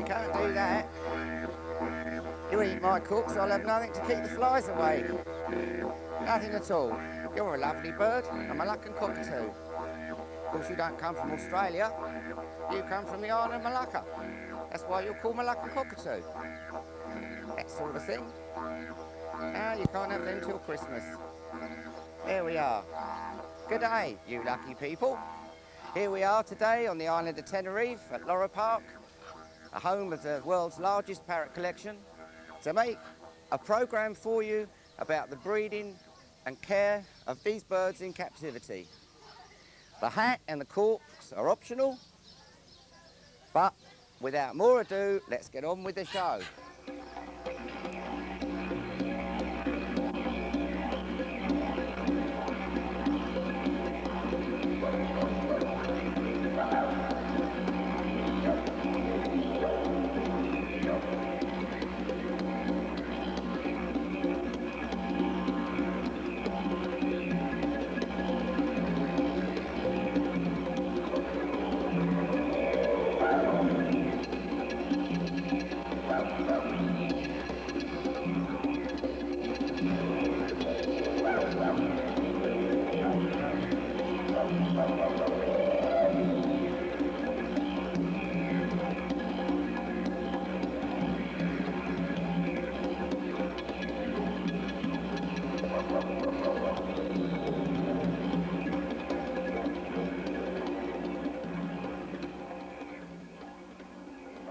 Can't do that. You eat my cooks, I'll have nothing to keep the flies away. Nothing at all. You're a lovely bird, a Moluccan cockatoo. Of course, you don't come from Australia. You come from the island of Malacca. That's why you're called Moluccan cockatoo. That sort of thing. Now you can't have them till Christmas. There we are. Good day, you lucky people. Here we are today on the island of Tenerife at Loro Parque, a home of the world's largest parrot collection, to make a programme for you about the breeding and care of these birds in captivity. The hat and the corks are optional, but without more ado, let's get on with the show.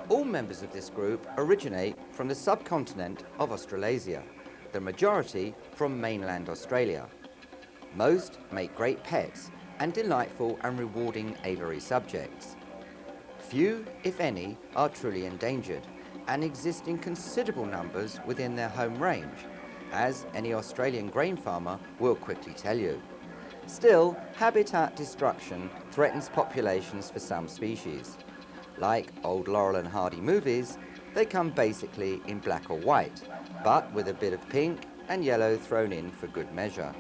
All members of this group originate from the subcontinent of Australasia, the majority from mainland Australia. Most make great pets and delightful and rewarding aviary subjects. Few, if any, are truly endangered and exist in considerable numbers within their home range, as any Australian grain farmer will quickly tell you. Still, habitat destruction threatens populations for some species. Like old Laurel and Hardy movies, they come basically in black or white, but with a bit of pink and yellow thrown in for good measure.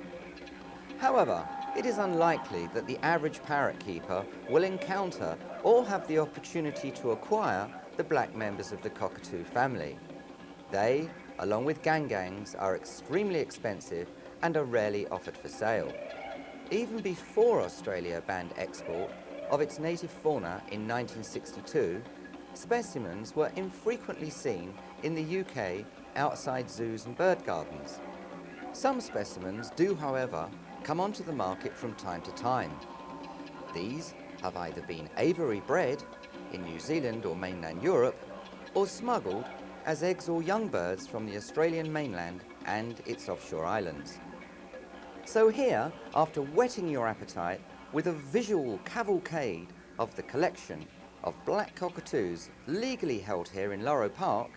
However, it is unlikely that the average parrot keeper will encounter or have the opportunity to acquire the black members of the cockatoo family. They, along with gangangs, are extremely expensive and are rarely offered for sale. Even before Australia banned export of its native fauna in 1962, specimens were infrequently seen in the UK outside zoos and bird gardens. Some specimens do, however, come onto the market from time to time. These have either been aviary bred in New Zealand or mainland Europe, or smuggled as eggs or young birds from the Australian mainland and its offshore islands. So here, after whetting your appetite with a visual cavalcade of the collection of black cockatoos legally held here in Loro Parque,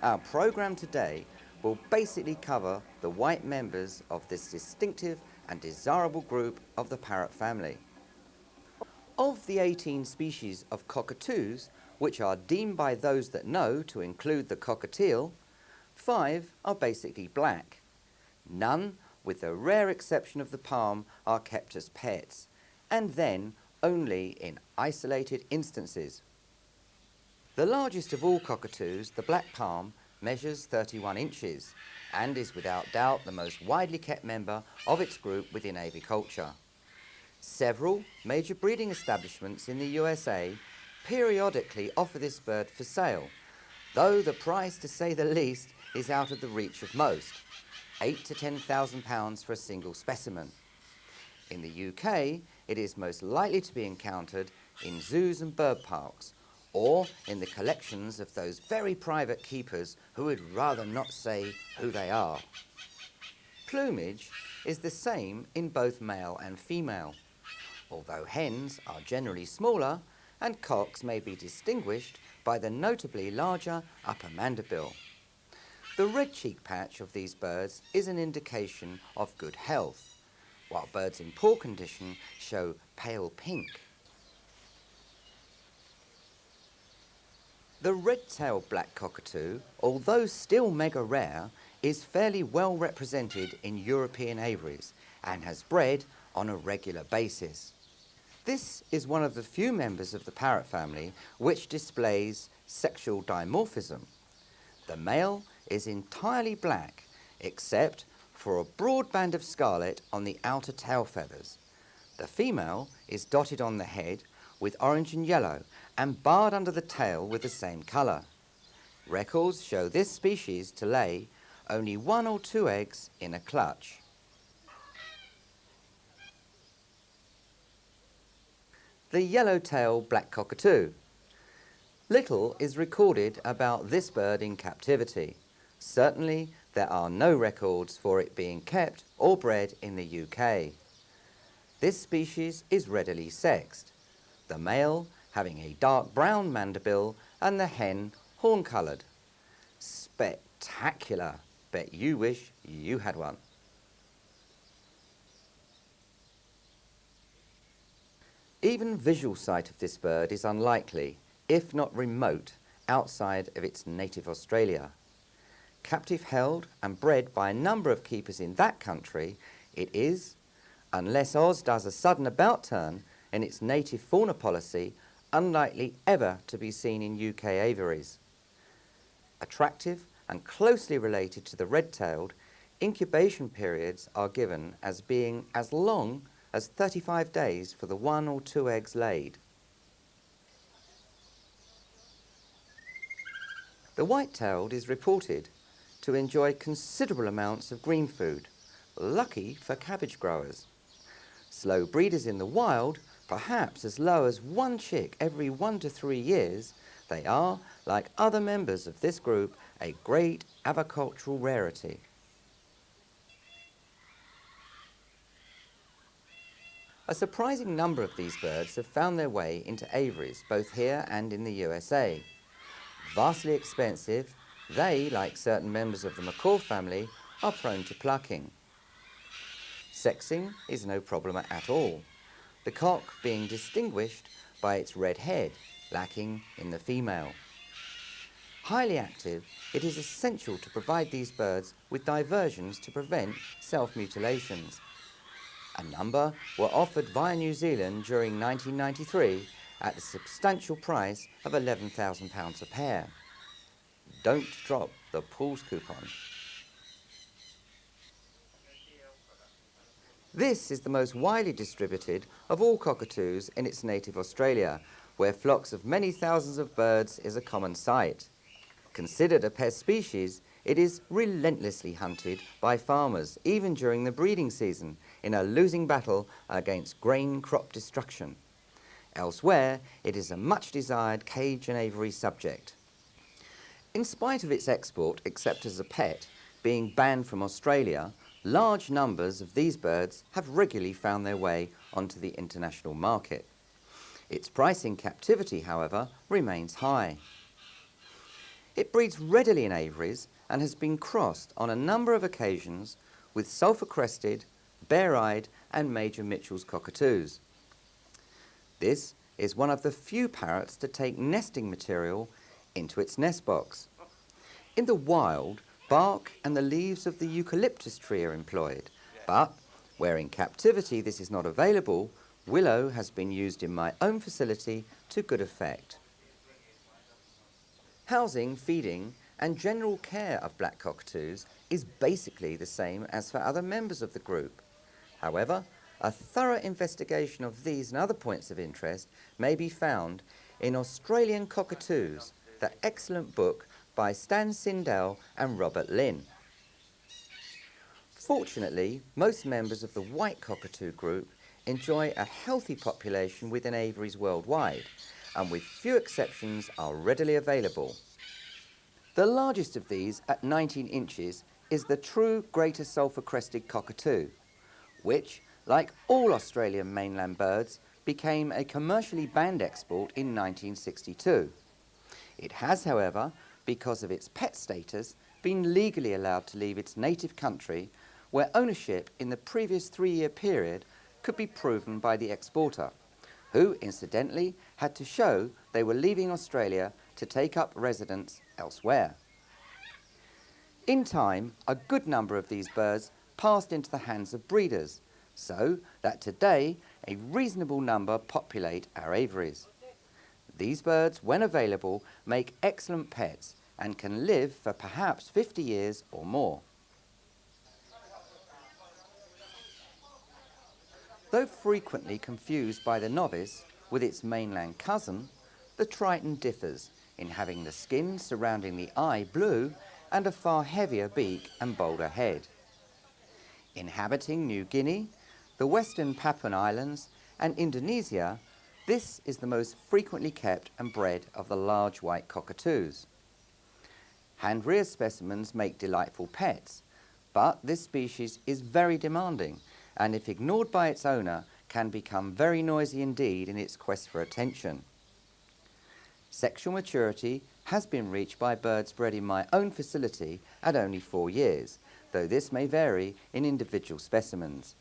our programme today will basically cover the white members of this distinctive and desirable group of the parrot family. Of the 18 species of cockatoos, which are deemed by those that know to include the cockatiel, 5 are basically black. None, with the rare exception of the palm, are kept as pets, and then only in isolated instances. The largest of all cockatoos, the black palm, measures 31 inches and is without doubt the most widely kept member of its group within aviculture. Several major breeding establishments in the USA periodically offer this bird for sale, though the price, to say the least, is out of the reach of most, £8,000 to £10,000 for a single specimen. In the UK, it is most likely to be encountered in zoos and bird parks, or in the collections of those very private keepers who would rather not say who they are. Plumage is the same in both male and female, although hens are generally smaller and cocks may be distinguished by the notably larger upper mandible. The red cheek patch of these birds is an indication of good health, while birds in poor condition show pale pink. The red-tailed black cockatoo, although still mega rare, is fairly well represented in European aviaries and has bred on a regular basis. This is one of the few members of the parrot family which displays sexual dimorphism. The male is entirely black except for a broad band of scarlet on the outer tail feathers. The female is dotted on the head with orange and yellow and barred under the tail with the same colour. Records show this species to lay only 1 or 2 eggs in a clutch. The yellow-tailed black cockatoo. Little is recorded about this bird in captivity. Certainly, there are no records for it being kept or bred in the UK. This species is readily sexed, the male having a dark brown mandible and the hen horn-coloured. Spectacular! Bet you wish you had one. Even visual sight of this bird is unlikely, if not remote, outside of its native Australia. Captive held and bred by a number of keepers in that country, it is, unless Oz does a sudden about-turn in its native fauna policy, unlikely ever to be seen in UK aviaries. Attractive and closely related to the red-tailed, incubation periods are given as being as long as 35 days for the 1 or 2 eggs laid. The white-tailed is reported to enjoy considerable amounts of green food, lucky for cabbage growers. Slow breeders in the wild, perhaps as low as 1 chick every 1 to 3 years, they are, like other members of this group, a great avicultural rarity. A surprising number of these birds have found their way into aviaries, both here and in the USA. Vastly expensive, they, like certain members of the macaw family, are prone to plucking. Sexing is no problem at all, the cock being distinguished by its red head, lacking in the female. Highly active, it is essential to provide these birds with diversions to prevent self-mutilations. A number were offered via New Zealand during 1993 at the substantial price of £11,000 a pair. Don't drop the Paul's coupon. This is the most widely distributed of all cockatoos in its native Australia, where flocks of many thousands of birds is a common sight. Considered a pest species, it is relentlessly hunted by farmers, even during the breeding season, in a losing battle against grain crop destruction. Elsewhere, it is a much-desired cage and aviary subject. In spite of its export, except as a pet, being banned from Australia, large numbers of these birds have regularly found their way onto the international market. Its price in captivity, however, remains high. It breeds readily in aviaries and has been crossed on a number of occasions with Sulphur-crested, bare-eyed and Major Mitchell's cockatoos. This is one of the few parrots to take nesting material into its nest box. In the wild, bark and the leaves of the eucalyptus tree are employed, but where in captivity this is not available, willow has been used in my own facility to good effect. Housing, feeding and general care of black cockatoos is basically the same as for other members of the group. However, a thorough investigation of these and other points of interest may be found in Australian Cockatoos, the excellent book by Stan Sindel and Robert Lynn. Fortunately, most members of the white cockatoo group enjoy a healthy population within aviaries worldwide, and with few exceptions are readily available. The largest of these, at 19 inches, is the true greater sulphur-crested cockatoo, which, like all Australian mainland birds, became a commercially banned export in 1962. It has, however, because of its pet status, been legally allowed to leave its native country where ownership in the previous 3-year period could be proven by the exporter, who incidentally had to show they were leaving Australia to take up residence elsewhere. In time, a good number of these birds passed into the hands of breeders, so that today a reasonable number populate our aviaries. These birds, when available, make excellent pets and can live for perhaps 50 years or more. Though frequently confused by the novice with its mainland cousin, the triton differs in having the skin surrounding the eye blue and a far heavier beak and bolder head. Inhabiting New Guinea, the Western Papuan Islands and Indonesia, this is the most frequently kept and bred of the large white cockatoos. Hand-reared specimens make delightful pets, but this species is very demanding and if ignored by its owner can become very noisy indeed in its quest for attention. Sexual maturity has been reached by birds bred in my own facility at only 4 years, though this may vary in individual specimens.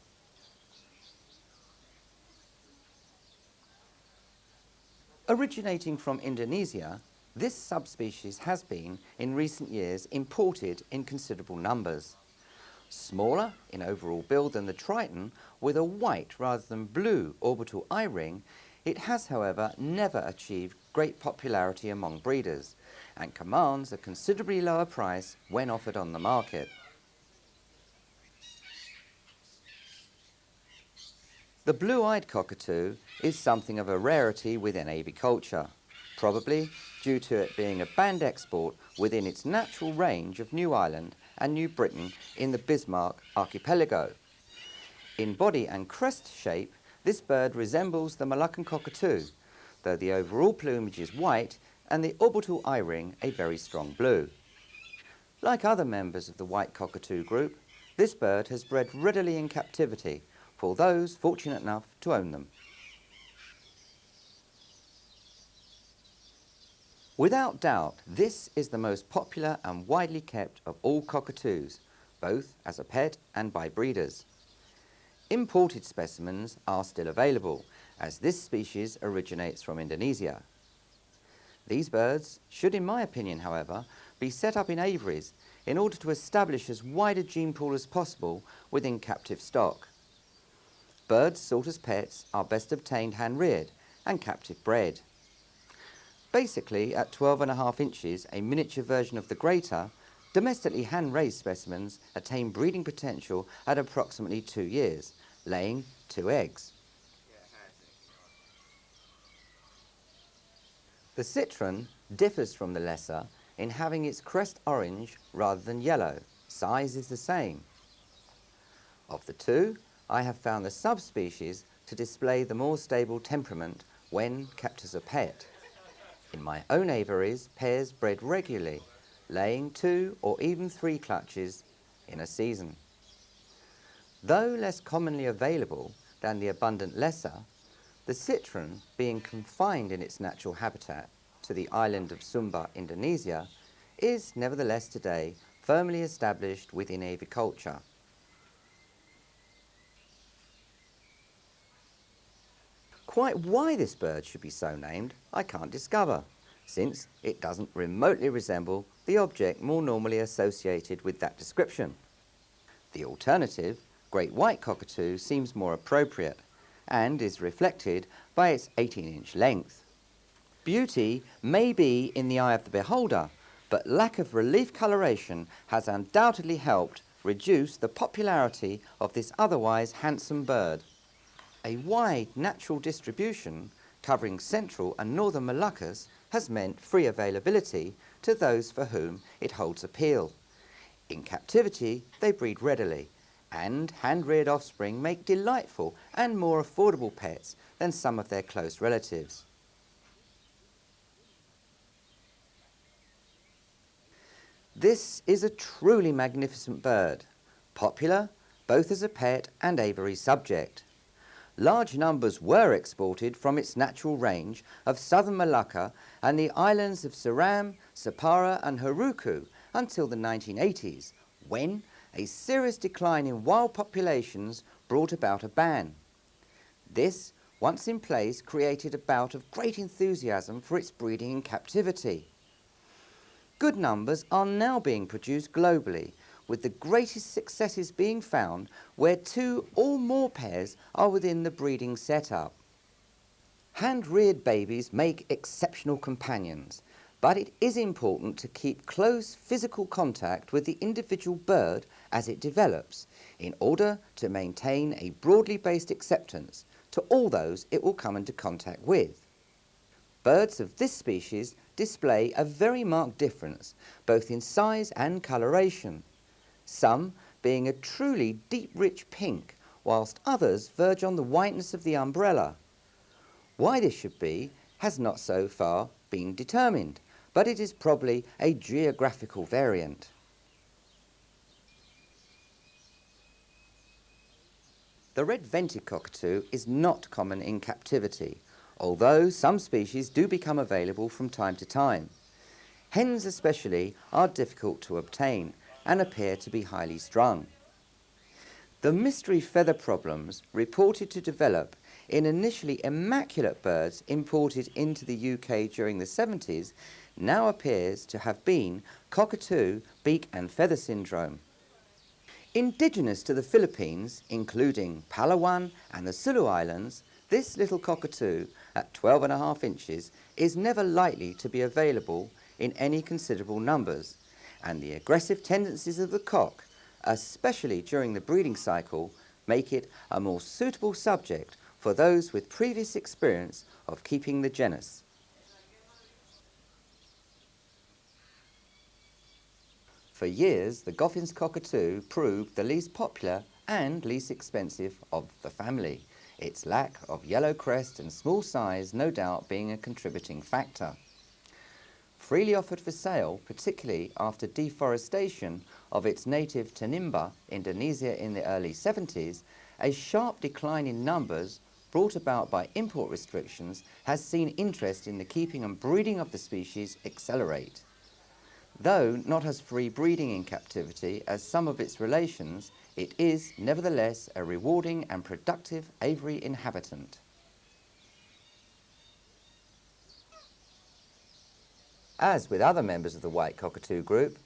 Originating from Indonesia, this subspecies has been, in recent years, imported in considerable numbers. Smaller in overall build than the triton, with a white rather than blue orbital eye ring, it has, however, never achieved great popularity among breeders and commands a considerably lower price when offered on the market. The blue-eyed cockatoo is something of a rarity within aviculture, probably due to it being a banned export within its natural range of New Ireland and New Britain in the Bismarck archipelago. In body and crest shape, this bird resembles the Moluccan cockatoo, though the overall plumage is white and the orbital eye ring a very strong blue. Like other members of the white cockatoo group, this bird has bred readily in captivity for those fortunate enough to own them. Without doubt, this is the most popular and widely kept of all cockatoos, both as a pet and by breeders. Imported specimens are still available, as this species originates from Indonesia. These birds should, in my opinion, however, be set up in aviaries in order to establish as wide a gene pool as possible within captive stock. Birds sought as pets are best obtained hand-reared and captive bred. Basically, at 12.5 inches, a miniature version of the greater, domestically hand-raised specimens attain breeding potential at approximately 2 years, laying 2 eggs. The citron differs from the lesser in having its crest orange rather than yellow. Size is the same. Of the two, I have found the subspecies to display the more stable temperament when kept as a pet. In my own aviaries, pairs bred regularly, laying 2 or even 3 clutches in a season. Though less commonly available than the abundant lesser, the citron, being confined in its natural habitat to the island of Sumba, Indonesia, is nevertheless today firmly established within aviculture. Quite why this bird should be so named, I can't discover, since it doesn't remotely resemble the object more normally associated with that description. The alternative, great white cockatoo, seems more appropriate and is reflected by its 18-inch length. Beauty may be in the eye of the beholder, but lack of relief coloration has undoubtedly helped reduce the popularity of this otherwise handsome bird. A wide natural distribution covering central and northern Moluccas has meant free availability to those for whom it holds appeal. In captivity, they breed readily, and hand-reared offspring make delightful and more affordable pets than some of their close relatives. This is a truly magnificent bird, popular both as a pet and aviary subject. Large numbers were exported from its natural range of southern Malacca and the islands of Seram, Sapara and Haruku until the 1980s, when a serious decline in wild populations brought about a ban. This, once in place, created a bout of great enthusiasm for its breeding in captivity. Good numbers are now being produced globally, with the greatest successes being found where 2 or more pairs are within the breeding setup. Hand-reared babies make exceptional companions, but it is important to keep close physical contact with the individual bird as it develops, in order to maintain a broadly based acceptance to all those it will come into contact with. Birds of this species display a very marked difference, both in size and coloration, some being a truly deep rich pink, whilst others verge on the whiteness of the umbrella. Why this should be has not so far been determined, but it is probably a geographical variant. The red-vented cockatoo is not common in captivity, although some species do become available from time to time. Hens especially are difficult to obtain and appear to be highly strung. The mystery feather problems reported to develop in initially immaculate birds imported into the UK during the 70s now appears to have been cockatoo, beak and feather syndrome. Indigenous to the Philippines, including Palawan and the Sulu Islands, this little cockatoo at 12.5 inches is never likely to be available in any considerable numbers, and the aggressive tendencies of the cock, especially during the breeding cycle, make it a more suitable subject for those with previous experience of keeping the genus. For years, the Goffin's cockatoo proved the least popular and least expensive of the family, its lack of yellow crest and small size no doubt being a contributing factor. Freely offered for sale, particularly after deforestation of its native Tanimbar, Indonesia in the early 70s, a sharp decline in numbers brought about by import restrictions has seen interest in the keeping and breeding of the species accelerate. Though not as free breeding in captivity as some of its relations, it is nevertheless a rewarding and productive aviary inhabitant. As with other members of the white cockatoo group,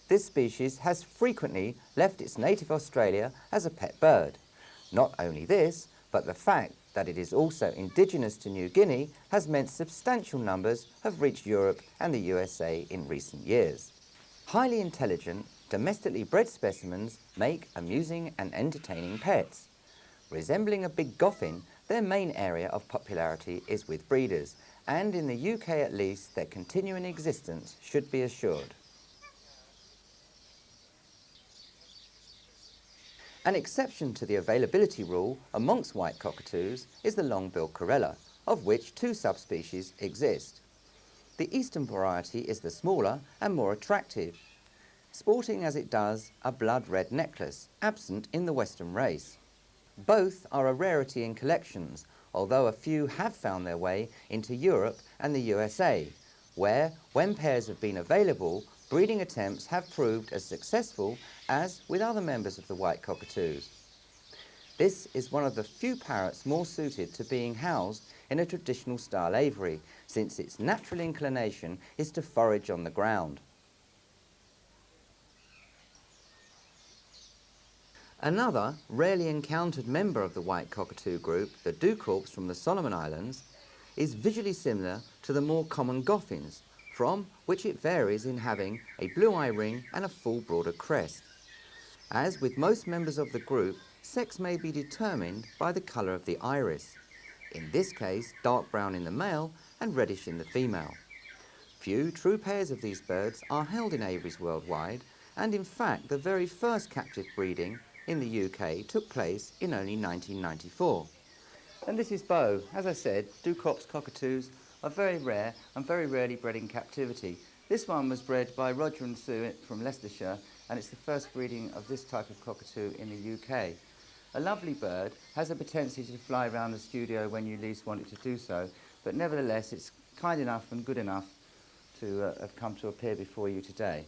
this species has frequently left its native Australia as a pet bird. Not only this, but the fact that it is also indigenous to New Guinea has meant substantial numbers have reached Europe and the USA in recent years. Highly intelligent, domestically bred specimens make amusing and entertaining pets. Resembling a big Goffin, their main area of popularity is with breeders, and in the UK at least, their continuing existence should be assured. An exception to the availability rule amongst white cockatoos is the long-billed corella, of which 2 subspecies exist. The eastern variety is the smaller and more attractive, sporting as it does a blood-red necklace, absent in the western race. Both are a rarity in collections, although a few have found their way into Europe and the USA, where, when pairs have been available, breeding attempts have proved as successful as with other members of the white cockatoos. This is one of the few parrots more suited to being housed in a traditional style aviary, since its natural inclination is to forage on the ground. Another rarely encountered member of the white cockatoo group, the Ducorps from the Solomon Islands, is visually similar to the more common Goffins, from which it varies in having a blue eye ring and a full broader crest. As with most members of the group, sex may be determined by the colour of the iris, in this case dark brown in the male and reddish in the female. Few true pairs of these birds are held in aviaries worldwide, and in fact the very first captive breeding in the UK took place in only 1994. And this is Beau. As I said, Ducorps cockatoos are very rare and very rarely bred in captivity. This one was bred by Roger and Sue from Leicestershire, and it's the first breeding of this type of cockatoo in the UK. A lovely bird, has a potential to fly around the studio when you least want it to do so, but nevertheless it's kind enough and good enough to have come to appear before you today.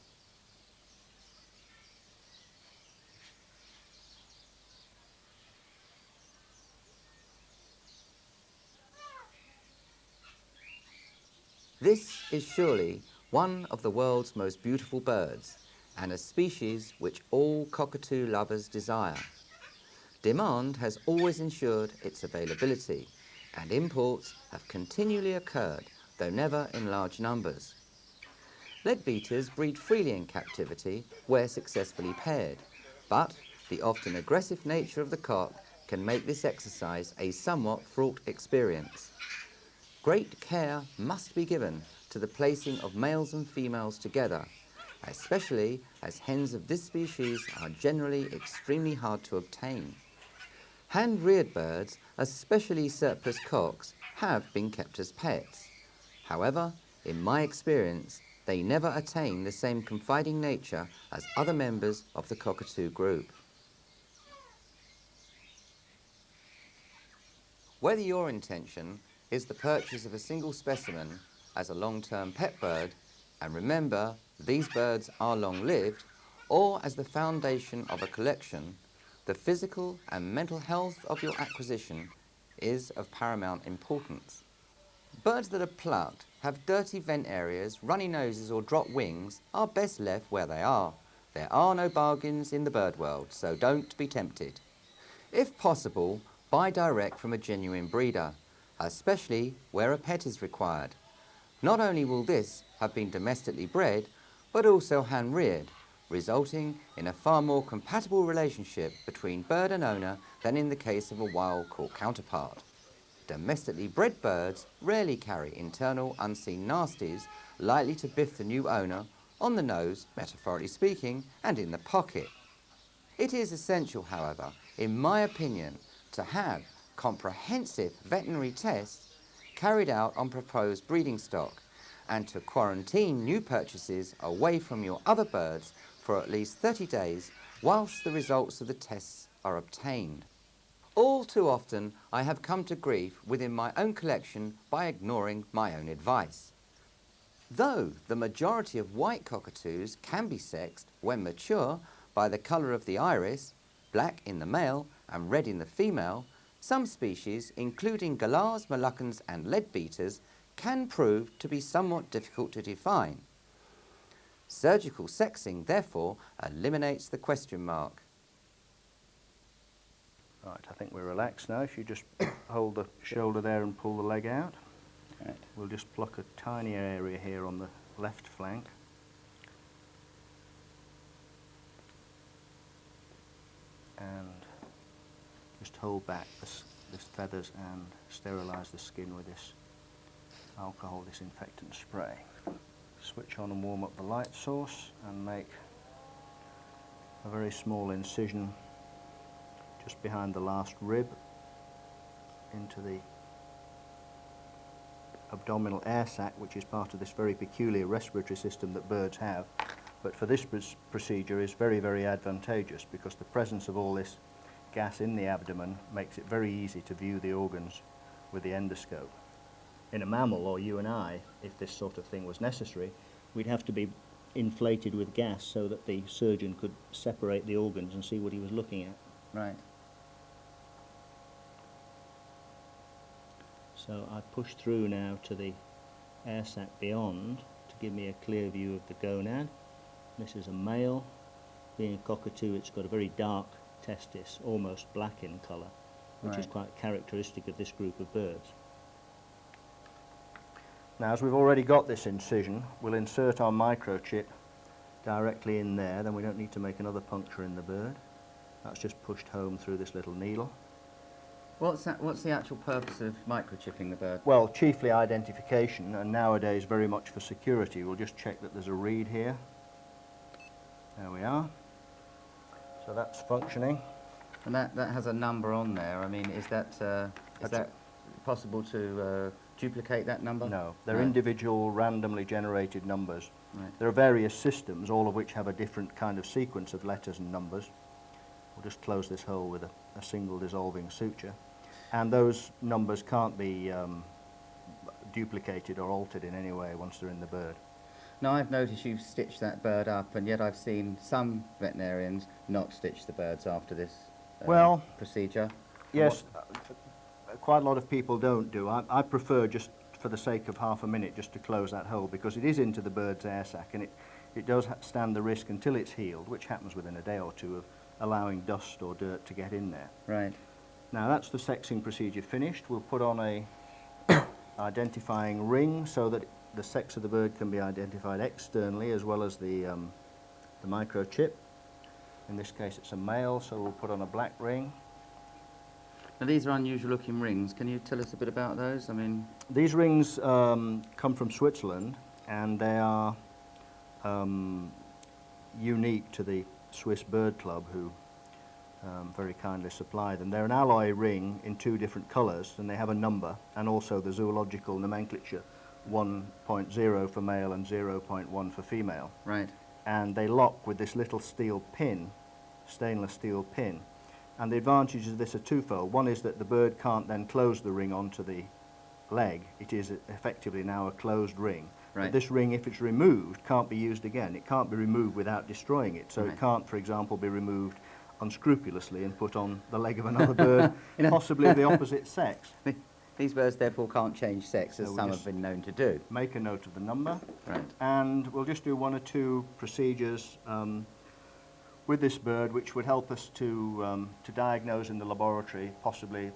This is surely one of the world's most beautiful birds, and a species which all cockatoo lovers desire. Demand has always ensured its availability, and imports have continually occurred, though never in large numbers. Leadbeaters breed freely in captivity where successfully paired, but the often aggressive nature of the cock can make this exercise a somewhat fraught experience. Great care must be given to the placing of males and females together, especially as hens of this species are generally extremely hard to obtain. Hand-reared birds, especially surplus cocks, have been kept as pets. However, in my experience, they never attain the same confiding nature as other members of the cockatoo group. Whether your intention is the purchase of a single specimen as a long-term pet bird, and remember, these birds are long-lived, or as the foundation of a collection, the physical and mental health of your acquisition is of paramount importance. Birds that are plucked, have dirty vent areas, runny noses or dropped wings are best left where they are. There are no bargains in the bird world, so don't be tempted. If possible, buy direct from a genuine breeder, especially where a pet is required. Not only will this have been domestically bred, but also hand-reared, resulting in a far more compatible relationship between bird and owner than in the case of a wild-caught counterpart. Domestically bred birds rarely carry internal unseen nasties likely to biff the new owner on the nose, metaphorically speaking, and in the pocket. It is essential, however, in my opinion, to have comprehensive veterinary tests carried out on proposed breeding stock and to quarantine new purchases away from your other birds for at least 30 days whilst the results of the tests are obtained. All too often, I have come to grief within my own collection by ignoring my own advice. Though the majority of white cockatoos can be sexed when mature by the colour of the iris, black in the male and red in the female, some species, including Galahs, Moluccans and Leadbeaters, can prove to be somewhat difficult to define. Surgical sexing, therefore, eliminates the question mark. Right, I think we're relaxed now. If you just hold the shoulder there and pull the leg out. Right. We'll just pluck a tiny area here on the left flank. And just hold back this feathers and sterilise the skin with this alcohol disinfectant spray. Switch on and warm up the light source and make a very small incision just behind the last rib into the abdominal air sac, which is part of this very peculiar respiratory system that birds have, but for this procedure is very, very advantageous because the presence of all this gas in the abdomen makes it very easy to view the organs with the endoscope. In a mammal, or you and I, if this sort of thing was necessary, we'd have to be inflated with gas so that the surgeon could separate the organs and see what he was looking at. Right. So I push through now to the air sac beyond to give me a clear view of the gonad. This is a male. Being a cockatoo, it's got a very dark testis, almost black in colour, which is quite characteristic of this group of birds. Now, as we've already got this incision, we'll insert our microchip directly in there, then we don't need to make another puncture in the bird. That's just pushed home through this little needle. What's the actual purpose of microchipping the bird? Well, chiefly identification, and nowadays very much for security. We'll just check that there's a read here. There we are. So that's functioning. And that has a number on there. I mean, is that possible to duplicate that number? No, they're individual randomly generated numbers. Right. There are various systems, all of which have a different kind of sequence of letters and numbers. We'll just close this hole with a single dissolving suture. And those numbers can't be duplicated or altered in any way once they're in the bird. Now, I've noticed you've stitched that bird up, and yet I've seen some veterinarians not stitch the birds after this procedure. Yes, quite a lot of people don't do. I prefer just for the sake of half a minute, just to close that hole, because it is into the bird's air sac, and it does stand the risk until it's healed, which happens within a day or two, of allowing dust or dirt to get in there. Right. Now that's the sexing procedure finished. We'll put on a identifying ring so that the sex of the bird can be identified externally, as well as the microchip. In this case it's a male, so we'll put on a black ring. Now these are unusual looking rings. Can you tell us a bit about those? I mean, these rings come from Switzerland, and they are unique to the Swiss Bird Club, who very kindly supply them. They're an alloy ring in 2 different colours, and they have a number, and also the zoological nomenclature, 1.0 for male and 0.1 for female. Right. And they lock with this little steel pin, stainless steel pin. And the advantages of this are twofold. One is that the bird can't then close the ring onto the leg. It is effectively now a closed ring. Right. But this ring, if it's removed, can't be used again. It can't be removed without destroying it. So Right. it can't, for example, be removed unscrupulously and put on the leg of another bird, possibly of the opposite sex. These birds therefore can't change sex, as So we some just have been known to do. Make a note of the number. Right. And we'll just do 1 or 2 procedures with this bird, which would help us to diagnose in the laboratory possibly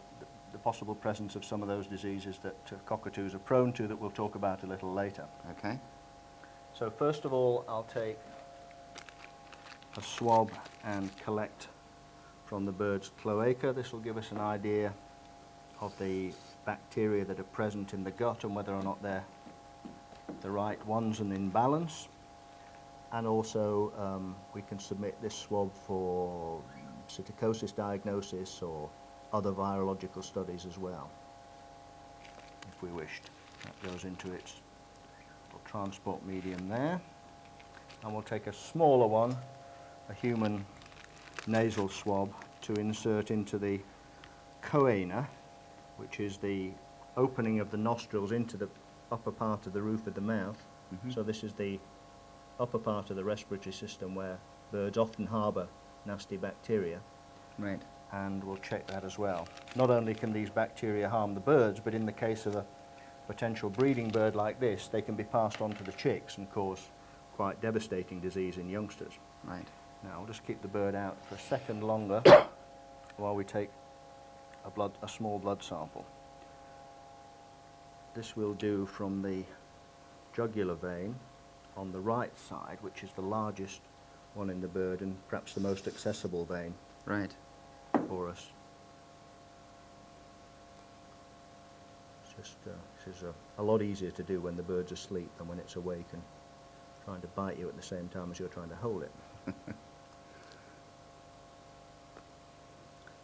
the possible presence of some of those diseases that cockatoos are prone to, that we'll talk about a little later. Okay. So first of all, I'll take a swab and collect from the bird's cloaca. This will give us an idea of the bacteria that are present in the gut and whether or not they're the right ones and in balance. And also we can submit this swab for psittacosis diagnosis or other virological studies as well, if we wished. That goes into its transport medium there. And we'll take a smaller one, a human nasal swab, to insert into the choana, which is the opening of the nostrils into the upper part of the roof of the mouth. Mm-hmm. So this is the upper part of the respiratory system where birds often harbour nasty bacteria. Right. And we'll check that as well. Not only can these bacteria harm the birds, but in the case of a potential breeding bird like this, they can be passed on to the chicks and cause quite devastating disease in youngsters. Right. Now we'll just keep the bird out for a second longer while we take a small blood sample. This we'll do from the jugular vein on the right side, which is the largest one in the bird and perhaps the most accessible vein Right. for us. It's just this is a lot easier to do when the bird's asleep than when it's awake and trying to bite you at the same time as you're trying to hold it.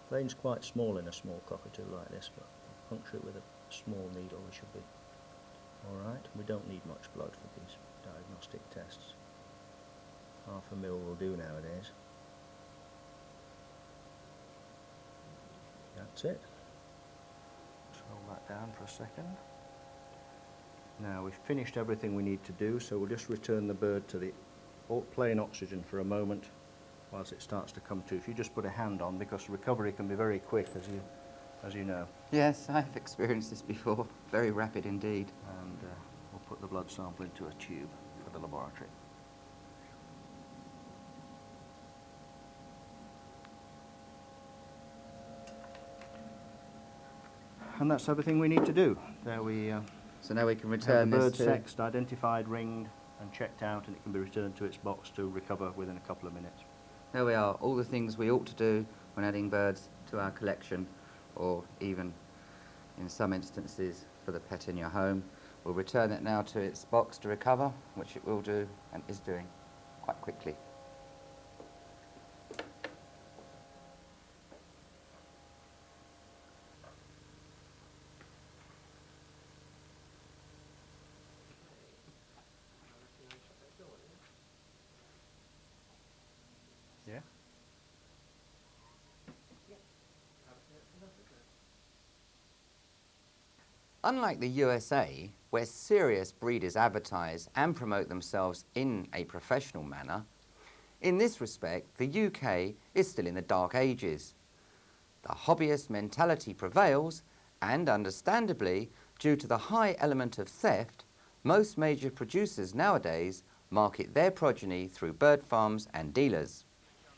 Vein's quite small in a small cockatoo like this, but puncture it with a small needle, we should be alright. We don't need much blood for these diagnostic tests. 0.5 ml will do nowadays. That's it. Just hold that down for a second. Now we've finished everything we need to do, so we'll just return the bird to the plain oxygen for a moment whilst it starts to come to. If you just put a hand on, because recovery can be very quick, as you know. Yes, I've experienced this before. Very rapid indeed. And we'll put the blood sample into a tube for the laboratory. And that's everything we need to do. There we So now we can have return the this bird to... sexed, identified, ringed and checked out, and it can be returned to its box to recover within a couple of minutes. There we are, all the things we ought to do when adding birds to our collection, or even in some instances for the pet in your home. We'll return it now to its box to recover, which it will do and is doing quite quickly. Yeah? Unlike the USA, where serious breeders advertise and promote themselves in a professional manner, in this respect, the UK is still in the dark ages. The hobbyist mentality prevails, and understandably, Due to the high element of theft, most major producers nowadays market their progeny through bird farms and dealers.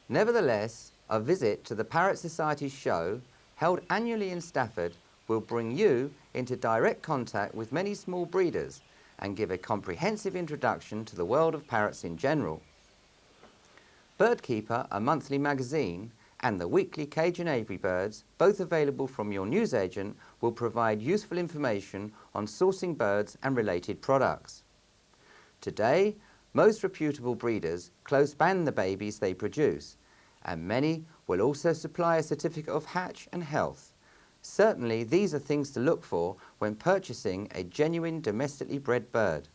Nevertheless, a visit to the Parrot Society's show, held annually in Stafford, will bring you into direct contact with many small breeders and give a comprehensive introduction to the world of parrots in general. Birdkeeper, a monthly magazine, and the weekly Cage and Aviary Birds, both available from your newsagent, will provide useful information on sourcing birds and related products. Today, most reputable breeders close ban the babies they produce, and many will also supply a certificate of hatch and health. Certainly, these are things to look for when purchasing a genuine domestically bred bird.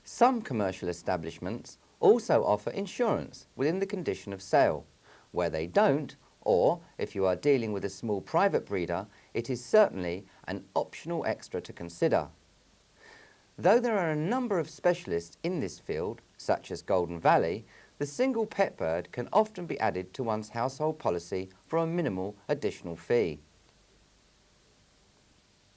Some commercial establishments also offer insurance within the condition of sale. Where they don't, or if you are dealing with a small private breeder, it is certainly an optional extra to consider. Though there are a number of specialists in this field, such as Golden Valley, the single pet bird can often be added to one's household policy for a minimal additional fee.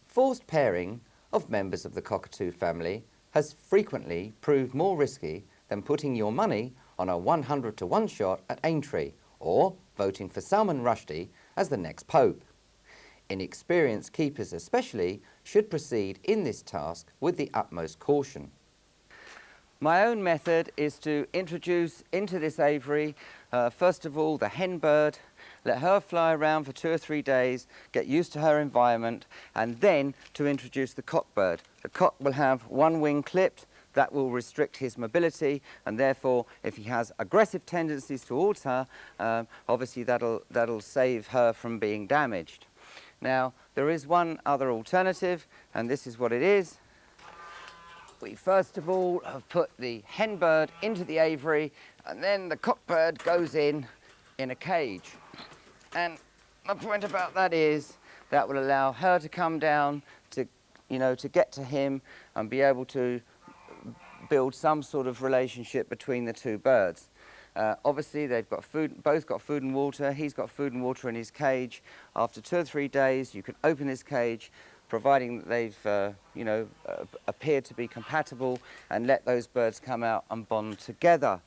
Forced pairing of members of the cockatoo family has frequently proved more risky than putting your money on a 100-to-1 shot at Aintree or voting for Salman Rushdie as the next pope. Inexperienced keepers especially should proceed in this task with the utmost caution. My own method is to introduce into this aviary, first of all, the hen bird, let her fly around for 2 or 3 days, get used to her environment, and then to introduce the cock bird. The cock will have one wing clipped. That will restrict his mobility, and therefore, if he has aggressive tendencies towards her, obviously that'll save her from being damaged. Now, there is one other alternative, and this is what it is. We first of all have put the hen bird into the aviary, and then the cock bird goes in a cage. And the point about that is that will allow her to come down to, to get to him and be able to build some sort of relationship between the two birds. Obviously, they've got food, both got food and water. He's got food and water in his cage. After 2 or 3 days, you can open this cage, providing that they've, appeared to be compatible, and let those birds come out and bond together.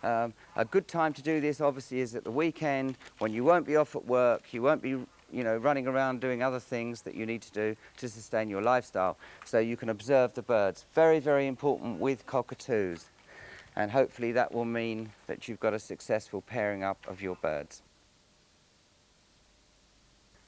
A good time to do this, obviously, is at the weekend when you won't be off at work, you won't be running around doing other things that you need to do to sustain your lifestyle. So you can observe the birds. Very, very important with cockatoos. And hopefully that will mean that you've got a successful pairing up of your birds.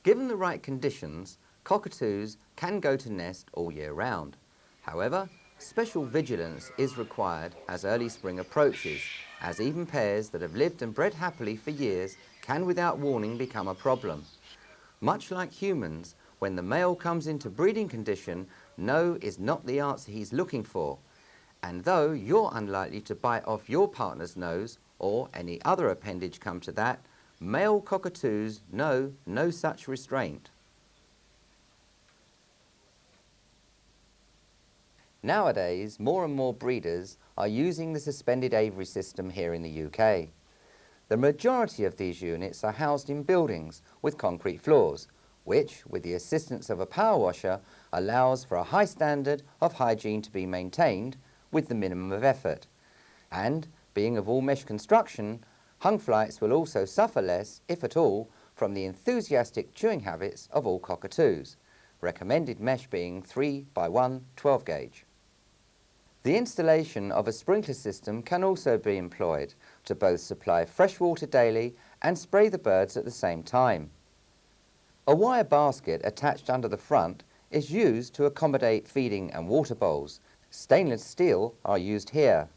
Given the right conditions, cockatoos can go to nest all year round. However, special vigilance is required as early spring approaches, as even pairs that have lived and bred happily for years can without warning become a problem. Much like humans, when the male comes into breeding condition, no is not the answer he's looking for. And though you're unlikely to bite off your partner's nose, or any other appendage come to that, male cockatoos know no such restraint. Nowadays, more and more breeders are using the suspended aviary system here in the UK. The majority of these units are housed in buildings with concrete floors, which, with the assistance of a power washer, allows for a high standard of hygiene to be maintained with the minimum of effort. And, being of all mesh construction, hung flights will also suffer less, if at all, from the enthusiastic chewing habits of all cockatoos, recommended mesh being 3x1 12 gauge. The installation of a sprinkler system can also be employed to both supply fresh water daily and spray the birds at the same time. A wire basket attached under the front is used to accommodate feeding and water bowls. Stainless steel are used here.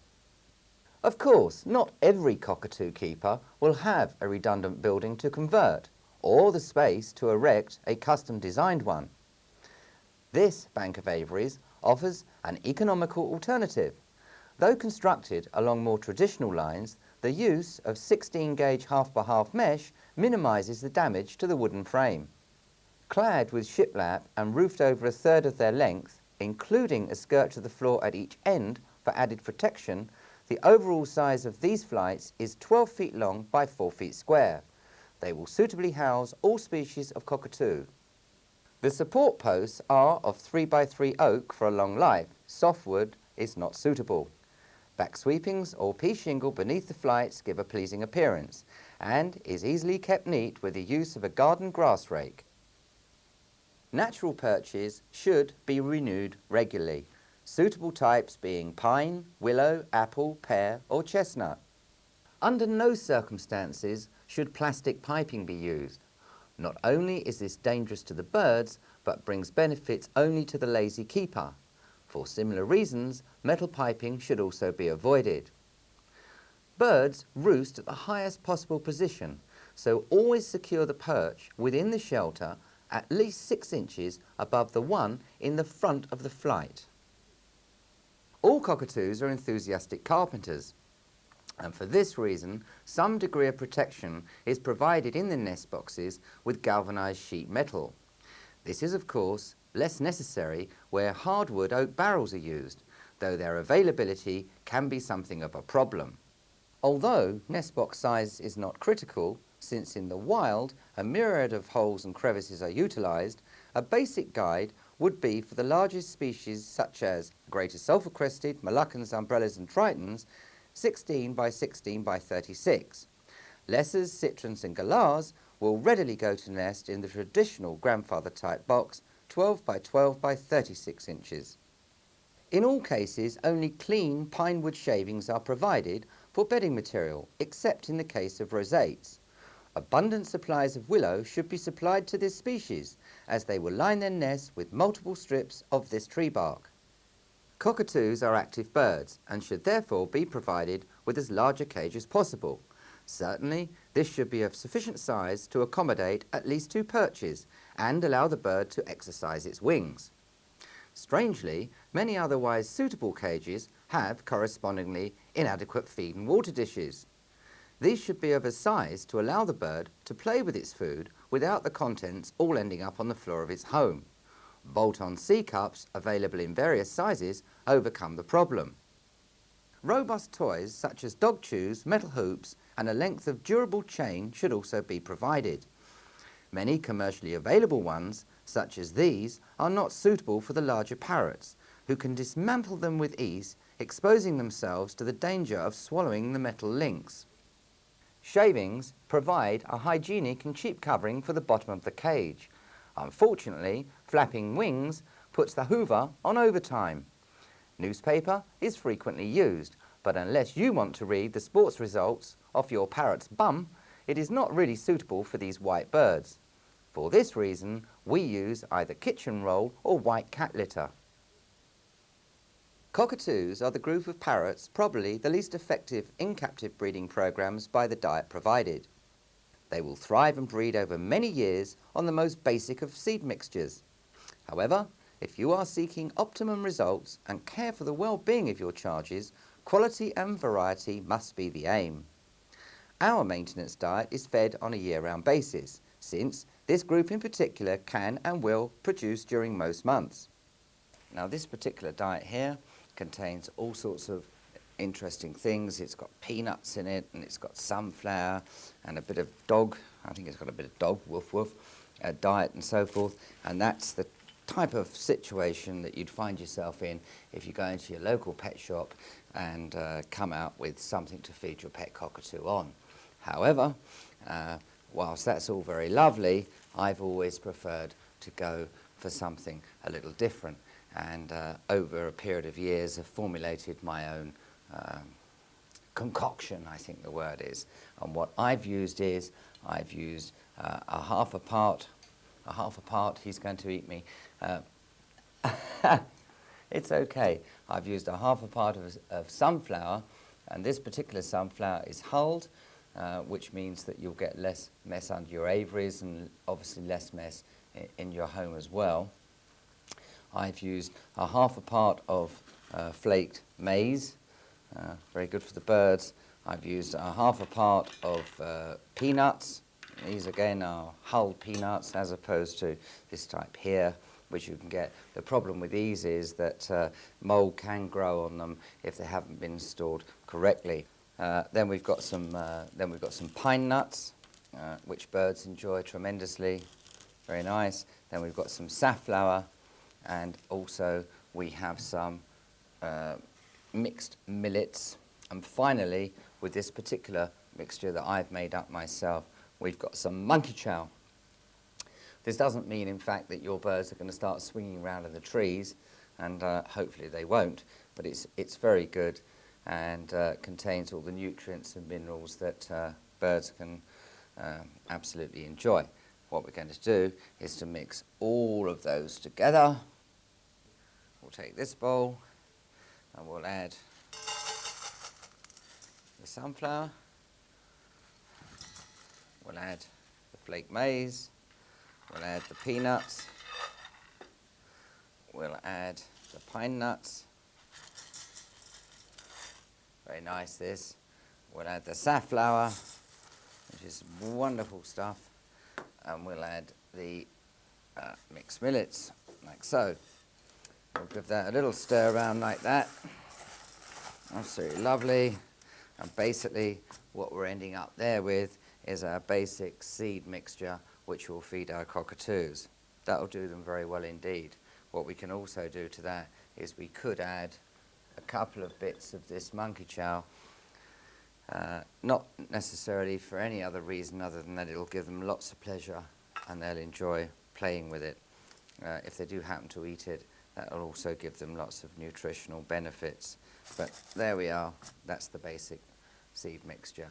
Of course, not every cockatoo keeper will have a redundant building to convert, or the space to erect a custom designed one. This bank of aviaries offers an economical alternative. Though constructed along more traditional lines, the use of 16 gauge half-by-half mesh minimises the damage to the wooden frame. Clad with shiplap and roofed over 1/3 of their length, including a skirt to the floor at each end for added protection, the overall size of these flights is 12 feet long by 4 feet square. They will suitably house all species of cockatoo. The support posts are of 3x3 oak for a long life. Softwood is not suitable. Back sweepings or pea shingle beneath the flights give a pleasing appearance and is easily kept neat with the use of a garden grass rake. Natural perches should be renewed regularly, suitable types being pine, willow, apple, pear or chestnut. Under no circumstances should plastic piping be used. Not only is this dangerous to the birds, but brings benefits only to the lazy keeper. For similar reasons, metal piping should also be avoided. Birds roost at the highest possible position, so always secure the perch within the shelter at least 6 inches above the one in the front of the flight. All cockatoos are enthusiastic carpenters, and for this reason, some degree of protection is provided in the nest boxes with galvanized sheet metal. This is, of course, less necessary where hardwood oak barrels are used, though their availability can be something of a problem. Although nest box size is not critical, since in the wild a myriad of holes and crevices are utilised, a basic guide would be for the largest species such as greater sulphur-crested, Moluccans, umbrellas and tritons, 16 by 16 by 36. Lessers, citrons and galahs will readily go to nest in the traditional grandfather type box 12 by 12 by 36 inches. In all cases, only clean pine wood shavings are provided for bedding material, except in the case of roseates. Abundant supplies of willow should be supplied to this species, as they will line their nests with multiple strips of this tree bark. Cockatoos are active birds and should therefore be provided with as large a cage as possible. Certainly, this should be of sufficient size to accommodate at least 2 perches and allow the bird to exercise its wings. Strangely, many otherwise suitable cages have correspondingly inadequate feed and water dishes. These should be of a size to allow the bird to play with its food without the contents all ending up on the floor of its home. Bolt-on C-cups, available in various sizes, overcome the problem. Robust toys such as dog chews, metal hoops and a length of durable chain should also be provided. Many commercially available ones, such as these, are not suitable for the larger parrots, who can dismantle them with ease, exposing themselves to the danger of swallowing the metal links. Shavings provide a hygienic and cheap covering for the bottom of the cage. Unfortunately, flapping wings puts the hoover on overtime. Newspaper is frequently used, but unless you want to read the sports results off your parrot's bum, it is not really suitable for these white birds. For this reason, we use either kitchen roll or white cat litter. Cockatoos are the group of parrots probably the least effective in captive breeding programs by the diet provided. They will thrive and breed over many years on the most basic of seed mixtures. However, if you are seeking optimum results and care for the well-being of your charges, quality and variety must be the aim. Our maintenance diet is fed on a year-round basis, since this group in particular can and will produce during most months. Now, this particular diet here contains all sorts of interesting things. It's got peanuts in it, and it's got sunflower and a bit of dog. I think it's got a bit of dog, woof woof, diet and so forth. And that's the type of situation that you'd find yourself in if you go into your local pet shop and come out with something to feed your pet cockatoo on. However, whilst that's all very lovely, I've always preferred to go for something a little different, and over a period of years have formulated my own concoction, I think the word is. And what I've used is, I've used a half a part, he's going to eat me. It's okay. I've used a half a part of sunflower, and this particular sunflower is hulled, which means that you'll get less mess under your aviaries and obviously less mess in your home as well. I've used a half a part of flaked maize, very good for the birds. I've used a half a part of peanuts. These again are hulled peanuts as opposed to this type here, which you can get. The problem with these is that mold can grow on them if they haven't been stored correctly. Then we've got some pine nuts, which birds enjoy tremendously. Very nice. Then we've got some safflower, and also we have some mixed millets. And finally, with this particular mixture that I've made up myself, we've got some monkey chow. This doesn't mean, in fact, that your birds are going to start swinging around in the trees, and hopefully they won't, but it's very good and contains all the nutrients and minerals that birds can absolutely enjoy. What we're going to do is to mix all of those together. We'll take this bowl and we'll add the sunflower, we'll add the flake maize, we'll add the peanuts, we'll add the pine nuts. Very nice this. We'll add the safflower, which is wonderful stuff, and we'll add the mixed millets, like so. We'll give that a little stir around like that. Absolutely lovely. And basically what we're ending up there with is our basic seed mixture, which will feed our cockatoos. That'll do them very well indeed. What we can also do to that is we could add a couple of bits of this monkey chow, not necessarily for any other reason other than that it'll give them lots of pleasure and they'll enjoy playing with it. If they do happen to eat it, that'll also give them lots of nutritional benefits. But there we are, that's the basic seed mixture.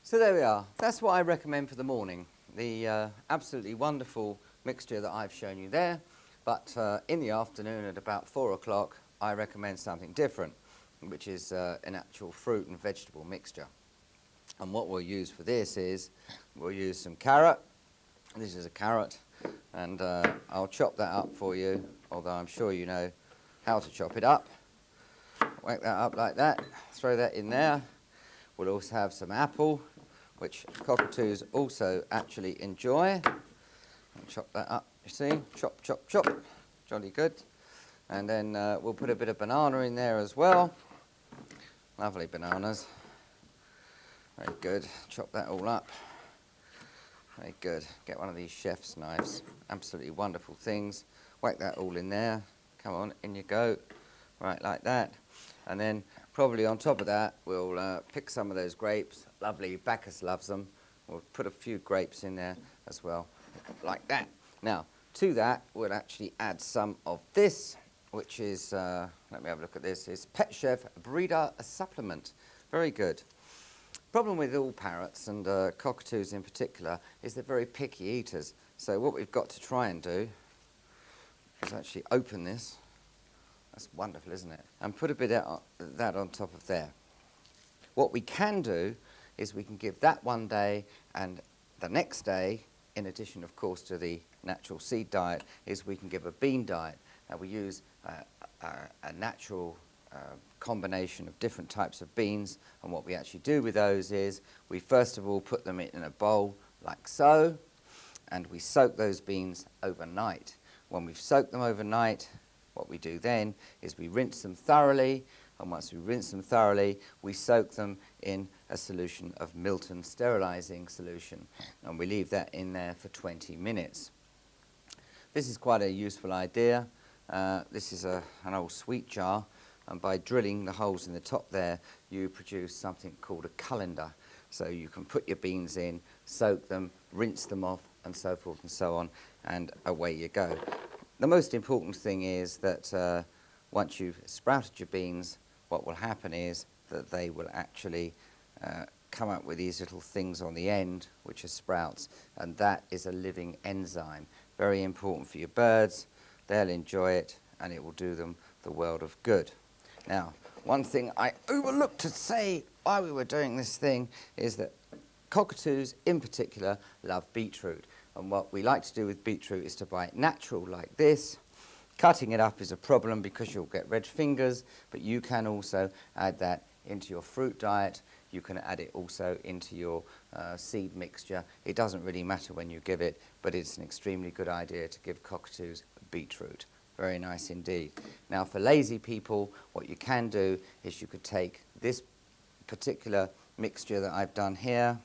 So there we are, that's what I recommend for the morning. The absolutely wonderful mixture that I've shown you there, but in the afternoon at about 4 o'clock I recommend something different, which is an actual fruit and vegetable mixture. And what we'll use for this is, we'll use some carrot. This is a carrot, and I'll chop that up for you, although I'm sure you know how to chop it up. Whack that up like that, throw that in there. We'll also have some apple, which cockatoos also actually enjoy. I'll chop that up, you see, chop, chop, chop, jolly good. And then we'll put a bit of banana in there as well. Lovely bananas. Very good, chop that all up. Very good, get one of these chef's knives. Absolutely wonderful things. Whack that all in there. Come on, in you go. Right, like that. And then probably on top of that, we'll pick some of those grapes. Lovely, Bacchus loves them. We'll put a few grapes in there as well, like that. Now, to that, we'll actually add some of this, which is, let me have a look at this, it's Pet Chef Breeder Supplement. Very good. Problem with all parrots, and cockatoos in particular, is they're very picky eaters. So what we've got to try and do is actually open this. That's wonderful, isn't it? And put a bit of that on top of there. What we can do is we can give that one day, and the next day, in addition, of course, to the natural seed diet, is we can give a bean diet. Now, we use a natural combination of different types of beans, and what we actually do with those is we first of all put them in a bowl like so, and we soak those beans overnight. When we've soaked them overnight, what we do then is we rinse them thoroughly, and once we rinse them thoroughly, we soak them in a solution of Milton sterilizing solution, and we leave that in there for 20 minutes. This is quite a useful idea. This is an old sweet jar, and by drilling the holes in the top there, you produce something called a colander. So you can put your beans in, soak them, rinse them off, and so forth and so on, and away you go. The most important thing is that once you've sprouted your beans, what will happen is that they will actually come up with these little things on the end, which are sprouts, and that is a living enzyme. Very important for your birds. They'll enjoy it, and it will do them the world of good. Now, one thing I overlooked to say while we were doing this thing is that cockatoos in particular love beetroot. And what we like to do with beetroot is to buy it natural like this. Cutting it up is a problem because you'll get red fingers, but you can also add that into your fruit diet. You can add it also into your seed mixture. It doesn't really matter when you give it, but it's an extremely good idea to give cockatoos beetroot. Very nice indeed. Now, for lazy people, what you can do is you could take this particular mixture that I've done here,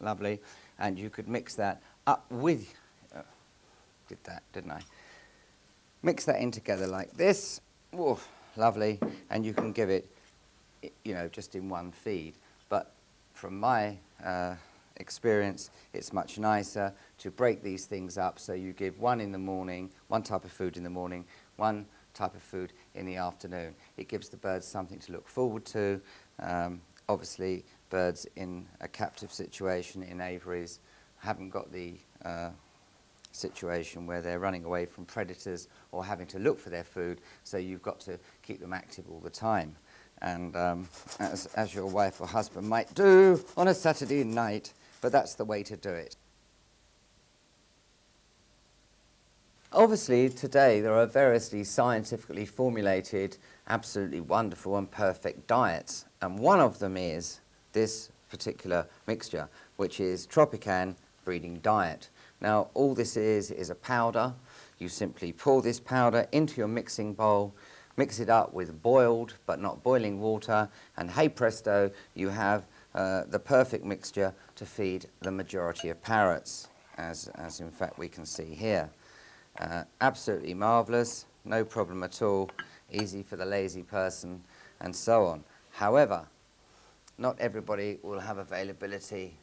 lovely, and you could mix that up with, did that, didn't I? Mix that in together like this. Whoa, lovely. And you can give it, you know, just in one feed. But from my experience, it's much nicer to break these things up. So you give one in the morning, one type of food in the morning, one type of food in the afternoon. It gives the birds something to look forward to. Obviously, birds in a captive situation in aviaries haven't got the situation where they're running away from predators or having to look for their food, so you've got to keep them active all the time. And as your wife or husband might do on a Saturday night, but that's the way to do it. Obviously, today there are variously scientifically formulated, absolutely wonderful and perfect diets, and one of them is this particular mixture, which is Tropican breeding diet. Now, all this is a powder. You simply pour this powder into your mixing bowl, mix it up with boiled but not boiling water, and hey presto, you have the perfect mixture to feed the majority of parrots, as in fact we can see here. Absolutely marvellous, no problem at all, easy for the lazy person, and so on. However, not everybody will have availability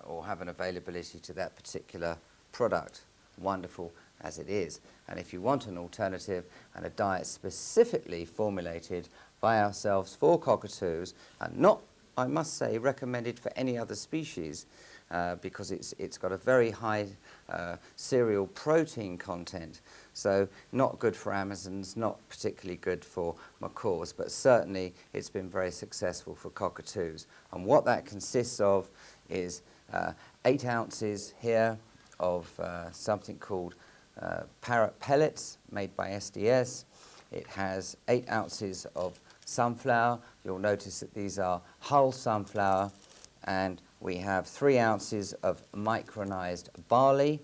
or have an availability to that particular product, wonderful as it is. And if you want an alternative and a diet specifically formulated by ourselves for cockatoos, and not, I must say, recommended for any other species, because it's got a very high cereal protein content, so not good for Amazons, not particularly good for macaws, but certainly it's been very successful for cockatoos. And what that consists of is 8 ounces here of something called parrot pellets made by SDS. It has 8 ounces of sunflower. You'll notice that these are hull sunflower, and we have 3 ounces of micronized barley,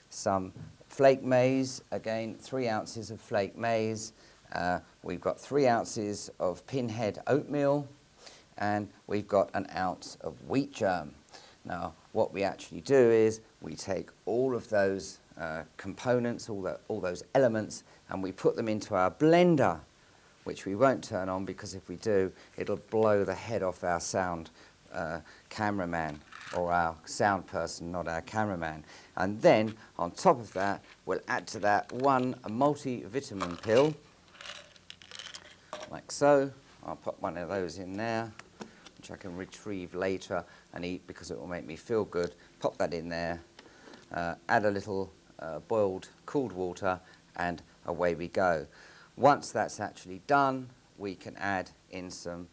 some flake maize, again 3 ounces of flake maize. We've got 3 ounces of pinhead oatmeal, and we've got 1 ounce of wheat germ. Now, what we actually do is we take all of those components, all those elements, and we put them into our blender, which we won't turn on because if we do, it'll blow the head off our sound cameraman, or our sound person, not our cameraman. And then, on top of that, we'll add to that 1 multivitamin pill, like so. I'll put 1 of those in there, which I can retrieve later and eat because it will make me feel good. Pop that in there, add a little boiled cooled water, and away we go. Once that's actually done, we can add in some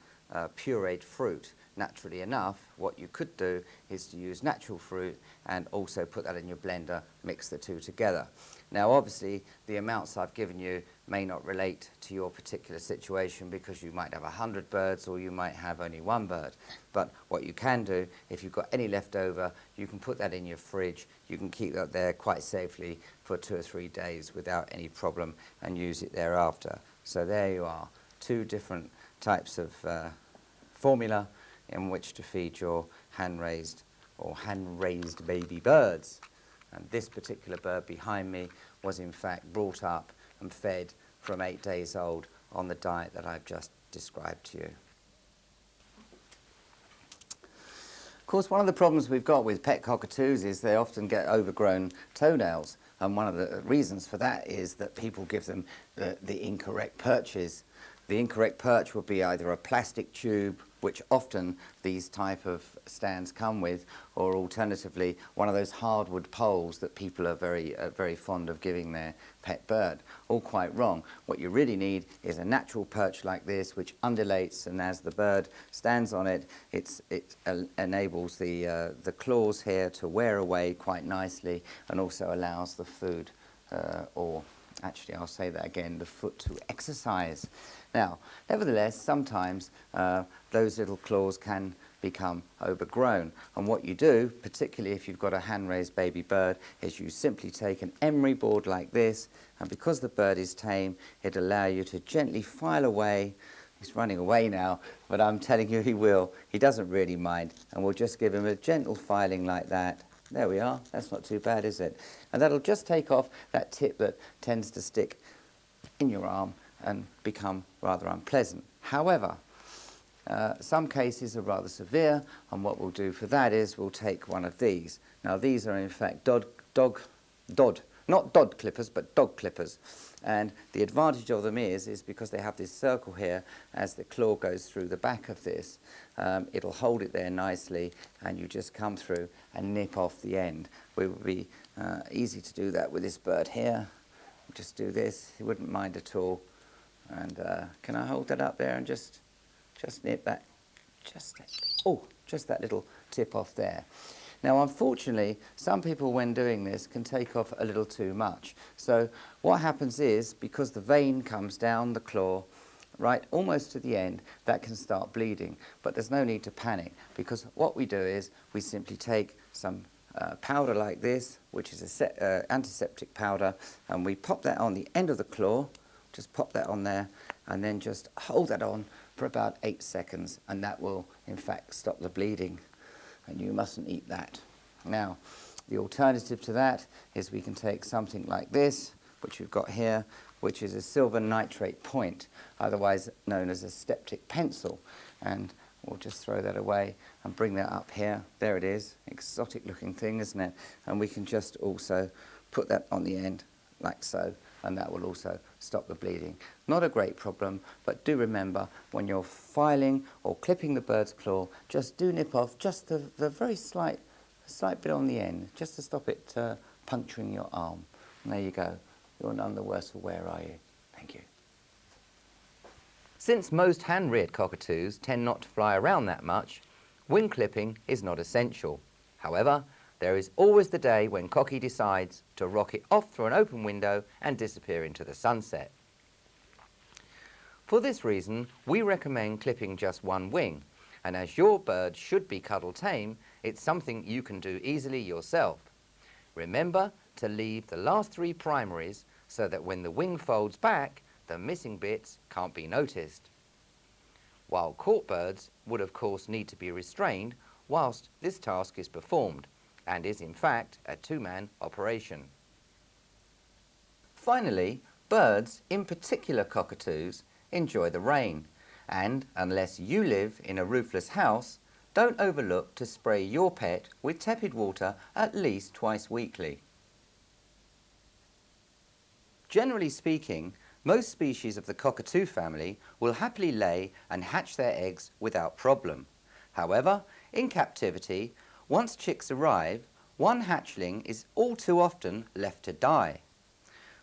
pureed fruit. Naturally enough, what you could do is to use natural fruit and also put that in your blender, mix the two together. Now, obviously, the amounts I've given you may not relate to your particular situation because you might have 100 birds or you might have only 1 bird. But what you can do, if you've got any left over, you can put that in your fridge. You can keep that there quite safely for 2 or 3 days without any problem and use it thereafter. So there you are, 2 different types of formula in which to feed your hand-raised baby birds. And this particular bird behind me was in fact brought up and fed from 8 days old on the diet that I've just described to you. Of course, one of the problems we've got with pet cockatoos is they often get overgrown toenails, and one of the reasons for that is that people give them the incorrect perches. The incorrect perch would be either a plastic tube, which often these type of stands come with, or alternatively one of those hardwood poles that people are very fond of giving their pet bird. All quite wrong. What you really need is a natural perch like this, which undulates, and as the bird stands on it, it enables the claws here to wear away quite nicely, and also allows the food, or actually I'll say that again, the foot to exercise. Now, nevertheless, sometimes those little claws can become overgrown. And what you do, particularly if you've got a hand-raised baby bird, is you simply take an emery board like this, and because the bird is tame, it'll allow you to gently file away. He's running away now, but I'm telling you he will. He doesn't really mind, and we'll just give him a gentle filing like that, There we are. That's not too bad, is it? And that'll just take off that tip that tends to stick in your arm and become rather unpleasant. However, some cases are rather severe, and what we'll do for that is we'll take one of these. Now, these are in fact not dod clippers, but dog clippers. And the advantage of them is because they have this circle here, as the claw goes through the back of this, it'll hold it there nicely, and you just come through and nip off the end. It would be easy to do that with this bird here. Just do this, he wouldn't mind at all. And can I hold that up there and just nip that, just that little tip off there. Now, unfortunately, some people when doing this can take off a little too much. So what happens is, because the vein comes down the claw, right, almost to the end, that can start bleeding. But there's no need to panic, because what we do is we simply take some powder like this, which is an antiseptic powder, and we pop that on the end of the claw, just pop that on there, and then just hold that on for about 8 seconds, and that will, in fact, stop the bleeding. And you mustn't eat that. Now, the alternative to that is we can take something like this, which we've got here, which is a silver nitrate point, otherwise known as a septic pencil. And we'll just throw that away and bring that up here. There it is, exotic looking thing, isn't it? And we can just also put that on the end, like so, and that will also stop the bleeding. Not a great problem, but do remember when you're filing or clipping the bird's claw, just do nip off just the very slight bit on the end, just to stop it puncturing your arm. And there you go. You're none the worse for wear, are you? Thank you. Since most hand-reared cockatoos tend not to fly around that much, wing clipping is not essential. However, there is always the day when Cocky decides to rocket off through an open window and disappear into the sunset. For this reason, we recommend clipping just one wing, and as your bird should be cuddle tame, it's something you can do easily yourself. Remember to leave the last 3 primaries so that when the wing folds back, the missing bits can't be noticed. While caught birds would of course need to be restrained whilst this task is performed, and is in fact a 2-man operation. Finally, birds, in particular cockatoos, enjoy the rain, and unless you live in a roofless house, don't overlook to spray your pet with tepid water at least twice weekly. Generally speaking, most species of the cockatoo family will happily lay and hatch their eggs without problem. However, in captivity, once chicks arrive, one hatchling is all too often left to die.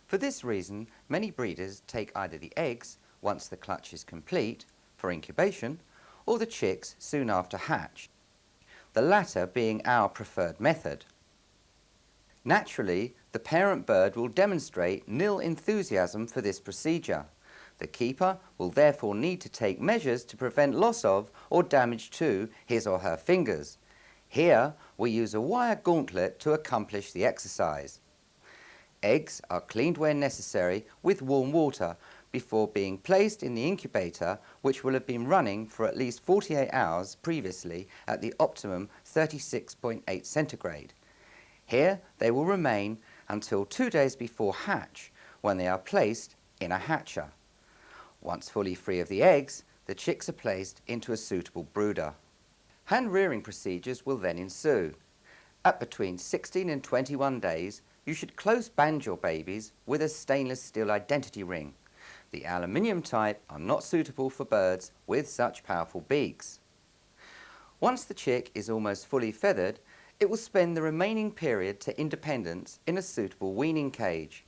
For this reason, many breeders take either the eggs, once the clutch is complete, for incubation, or the chicks soon after hatch, the latter being our preferred method. Naturally, the parent bird will demonstrate nil enthusiasm for this procedure. The keeper will therefore need to take measures to prevent loss of or damage to his or her fingers. Here, we use a wire gauntlet to accomplish the exercise. Eggs are cleaned where necessary with warm water before being placed in the incubator, which will have been running for at least 48 hours previously at the optimum 36.8 centigrade. Here, they will remain until 2 days before hatch, when they are placed in a hatcher. Once fully free of the eggs, the chicks are placed into a suitable brooder. Hand-rearing procedures will then ensue. At between 16 and 21 days, you should close band your babies with a stainless steel identity ring. The aluminium type are not suitable for birds with such powerful beaks. Once the chick is almost fully feathered, it will spend the remaining period to independence in a suitable weaning cage.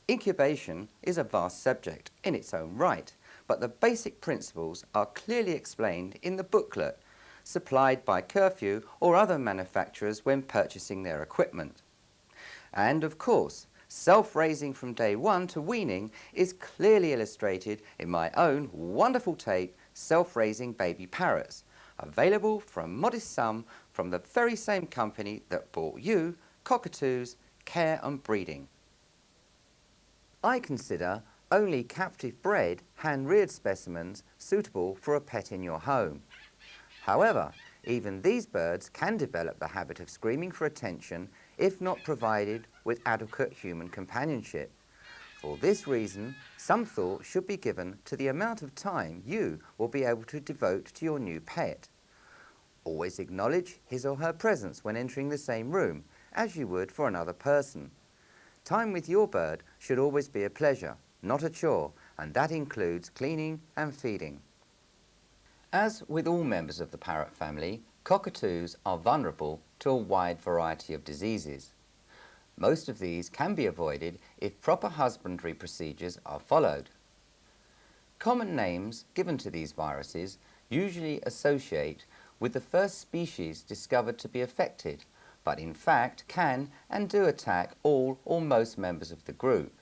Incubation is a vast subject in its own right, but the basic principles are clearly explained in the booklet supplied by Curfew or other manufacturers when purchasing their equipment. And of course, self-raising from day 1 to weaning is clearly illustrated in my own wonderful tape, Self-Raising Baby Parrots, available for a modest sum from the very same company that bought you Cockatoos, Care and Breeding. I consider only captive bred, hand-reared specimens suitable for a pet in your home. However, Even these birds can develop the habit of screaming for attention if not provided with adequate human companionship. For this reason, some thought should be given to the amount of time you will be able to devote to your new pet. Always acknowledge his or her presence when entering the same room, as you would for another person. Time with your bird should always be a pleasure, not a chore, and that includes cleaning and feeding. As with all members of the parrot family, cockatoos are vulnerable to a wide variety of diseases. Most of these can be avoided if proper husbandry procedures are followed. Common names given to these viruses usually associate with the first species discovered to be affected, but in fact can and do attack all or most members of the group.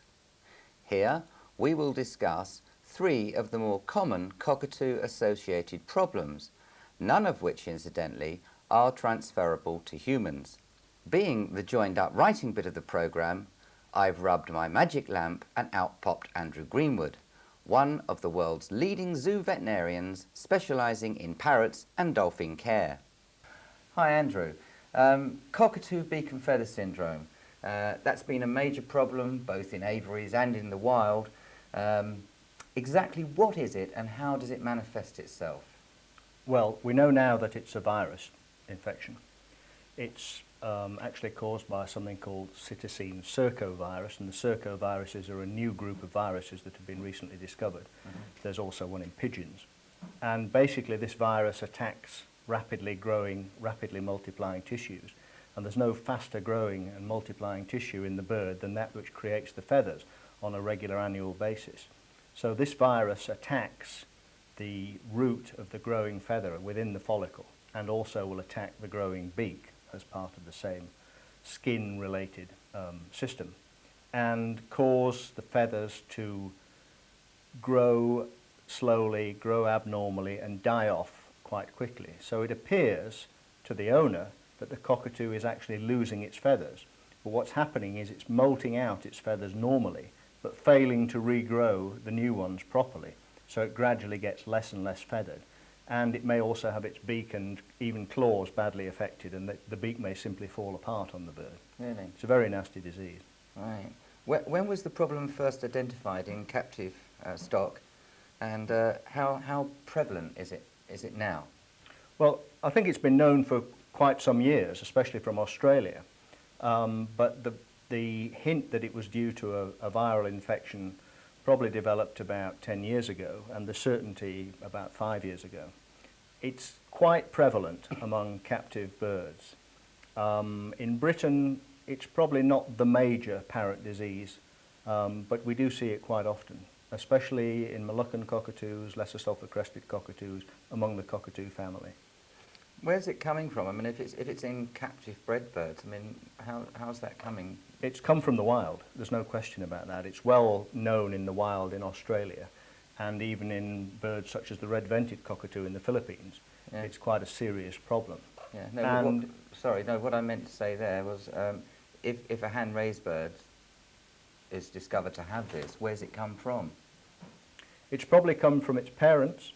Here we will discuss 3 of the more common cockatoo-associated problems, none of which, incidentally, are transferable to humans. Being the joined-up writing bit of the programme, I've rubbed my magic lamp and out popped Andrew Greenwood, one of the world's leading zoo veterinarians specialising in parrots and dolphin care. Hi Andrew. Cockatoo beak and feather syndrome. That's been a major problem both in aviaries and in the wild. Exactly what is it and how does it manifest itself? Well, we know now that it's a virus infection. It's actually caused by something called cytosine circovirus, and the circoviruses are a new group of viruses that have been recently discovered. There's also one in pigeons. And basically this virus attacks rapidly growing, rapidly multiplying tissues, and there's no faster growing and multiplying tissue in the bird than that which creates the feathers on a regular annual basis. So this virus attacks the root of the growing feather within the follicle and also will attack the growing beak as part of the same skin-related system and cause the feathers to grow slowly, grow abnormally and die off quite quickly. So it appears to the owner that the cockatoo is actually losing its feathers. But what's happening is it's molting out its feathers normally but failing to regrow the new ones properly. So it gradually gets less and less feathered. And it may also have its beak and even claws badly affected, and the beak may simply fall apart on the bird. Really? It's a very nasty disease. Right. When was the problem first identified in captive stock, and how prevalent is it now? Well, I think it's been known for quite some years, especially from Australia. But the hint that it was due to a viral infection probably developed about 10 years ago, and the certainty about 5 years ago. It's quite prevalent among captive birds. In Britain, it's probably not the major parrot disease, but we do see it quite often, especially in Moluccan cockatoos, lesser sulphur-crested cockatoos, among the cockatoo family. Where's it coming from? I mean, if it's in captive bred birds, I mean, how's that coming? It's come from the wild. There's no question about that. It's well known in the wild in Australia, and even in birds such as the red-vented cockatoo in the Philippines. Yeah. It's quite a serious problem. Yeah. No, what I meant to say there was, if a hand-raised bird is discovered to have this, where's it come from? It's probably come from its parents,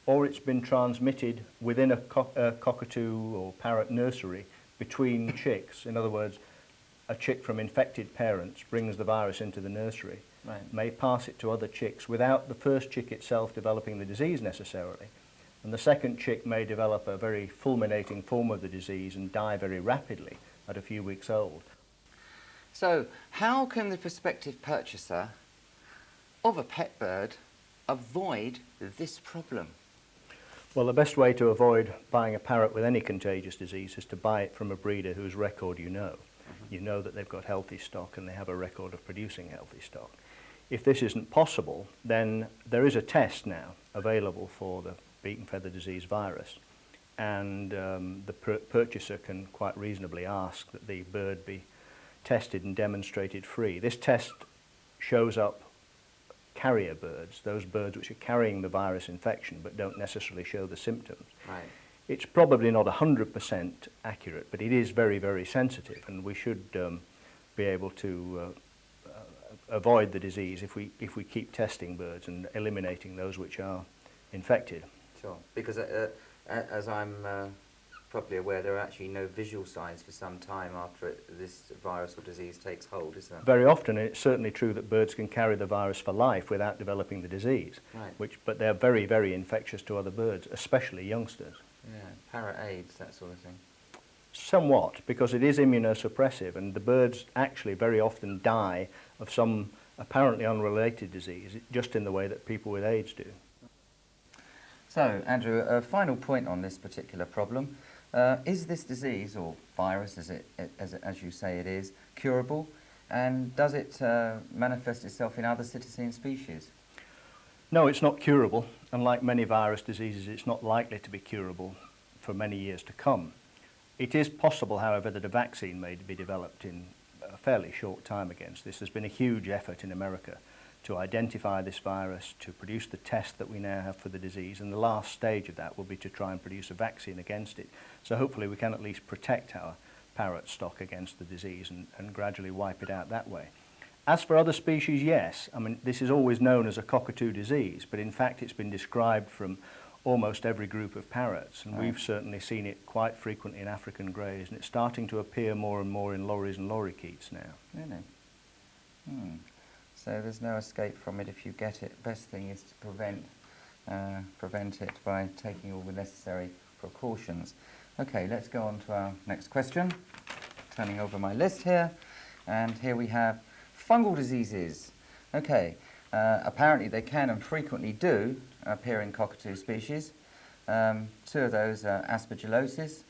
or it's been transmitted within a cockatoo or parrot nursery between chicks. In other words, a chick from infected parents brings the virus into the nursery, right, may pass it to other chicks without the first chick itself developing the disease necessarily. And the second chick may develop a very fulminating form of the disease and die very rapidly at a few weeks old. So, how can the prospective purchaser of a pet bird avoid this problem? Well, the best way to avoid buying a parrot with any contagious disease is to buy it from a breeder whose record you know. You know that they've got healthy stock and they have a record of producing healthy stock. If this isn't possible, then there is a test now available for the beak and feather disease virus, and the purchaser can quite reasonably ask that the bird be tested and demonstrated free. This test shows up carrier birds, those birds which are carrying the virus infection but don't necessarily show the symptoms. Right. It's probably not 100% accurate, but it is very, very sensitive, and we should be able to avoid the disease if we keep testing birds and eliminating those which are infected. Sure, because as I'm probably aware, there are actually no visual signs for some time after this virus or disease takes hold, isn't there? Very often, and it's certainly true that birds can carry the virus for life without developing the disease. Right. But they're very, very infectious to other birds, especially youngsters. Yeah, parrot AIDS, that sort of thing. Somewhat, because it is immunosuppressive, and the birds actually very often die of some apparently unrelated disease, just in the way that people with AIDS do. So, Andrew, a final point on this particular problem. Is this disease, or virus as you say it is, curable? And does it manifest itself in other citizen species? No, it's not curable. Unlike many virus diseases, it's not likely to be curable for many years to come. It is possible, however, that a vaccine may be developed in a fairly short time against this. There's been a huge effort in America to identify this virus, to produce the test that we now have for the disease, and the last stage of that will be to try and produce a vaccine against it. So hopefully we can at least protect our parrot stock against the disease and gradually wipe it out that way. As for other species, yes. I mean, this is always known as a cockatoo disease, but in fact it's been described from almost every group of parrots, and we've certainly seen it quite frequently in African greys, and it's starting to appear more and more in lories and lorikeets now. Really? So there's no escape from it if you get it. Best thing is to prevent it by taking all the necessary precautions. Okay, let's go on to our next question. Turning over my list here, and here we have fungal diseases. Okay, apparently they can and frequently do appear in cockatoo species. Two of those are Aspergillosis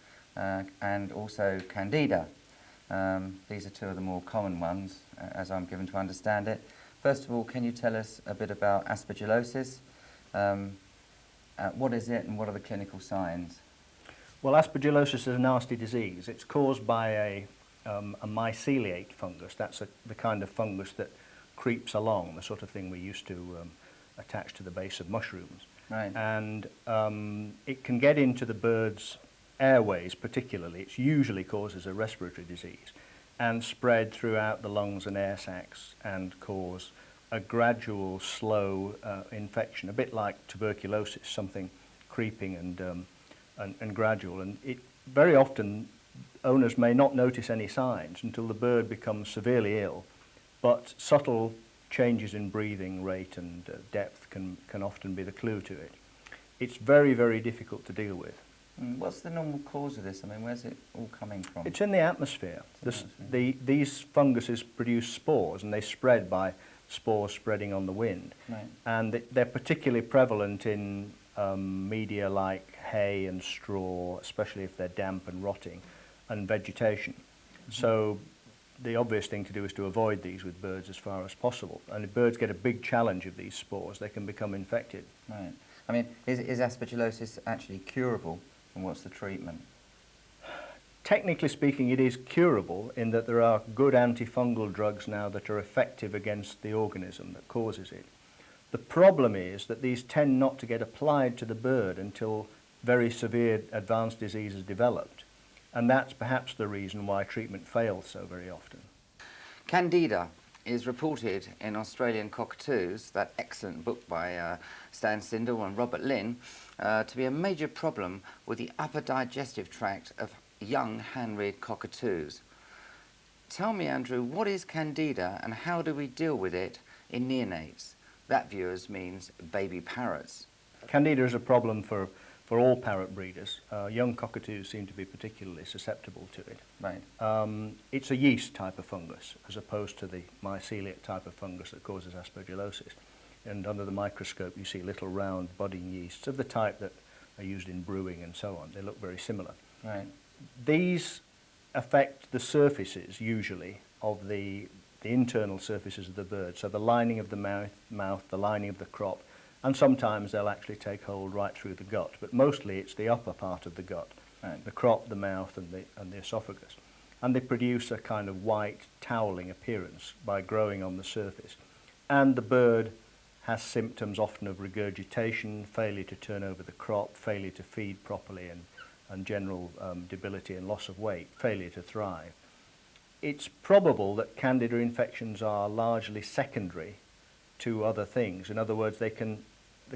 and also Candida. These are two of the more common ones, as I'm given to understand it. First of all, can you tell us a bit about Aspergillosis? What is it and what are the clinical signs? Well, Aspergillosis is a nasty disease. It's caused by a myceliate fungus. That's the kind of fungus that creeps along, the sort of thing we used to attach to the base of mushrooms. Right. And it can get into the bird's airways particularly. It usually causes a respiratory disease and spread throughout the lungs and air sacs and cause a gradual, slow infection, a bit like tuberculosis, something creeping and gradual. And it very often owners may not notice any signs until the bird becomes severely ill, but subtle changes in breathing rate and depth can often be the clue to it. It's very, very difficult to deal with. What's the normal cause of this? I mean, where's it all coming from? It's in the atmosphere. These funguses produce spores, and they spread by spores spreading on the wind. Right. And they're particularly prevalent in media like hay and straw, especially if they're damp and rotting, and vegetation. So the obvious thing to do is to avoid these with birds as far as possible. And if birds get a big challenge of these spores, they can become infected. Right. I mean, is Aspergillosis actually curable, and what's the treatment? Technically speaking, it is curable in that there are good antifungal drugs now that are effective against the organism that causes it. The problem is that these tend not to get applied to the bird until very severe advanced disease is developed. And that's perhaps the reason why treatment fails so very often. Candida is reported in Australian Cockatoos, that excellent book by Stan Sindel and Robert Lynn, to be a major problem with the upper digestive tract of young hand-reared cockatoos. Tell me, Andrew, what is Candida and how do we deal with it in neonates? That, viewers, means baby parrots. Candida is a problem for all parrot breeders. Young cockatoos seem to be particularly susceptible to it. Right. It's a yeast type of fungus as opposed to the myceliate type of fungus that causes Aspergillosis. And under the microscope you see little round budding yeasts of the type that are used in brewing and so on. They look very similar. Right. These affect the surfaces usually of the internal surfaces of the bird, so the lining of the mouth, the lining of the crop, and sometimes they'll actually take hold right through the gut, but mostly it's the upper part of the gut, right. The crop, the mouth, and the esophagus. And they produce a kind of white toweling appearance by growing on the surface. And the bird has symptoms often of regurgitation, failure to turn over the crop, failure to feed properly, and general debility and loss of weight, failure to thrive. It's probable that Candida infections are largely secondary to other things. In other words, the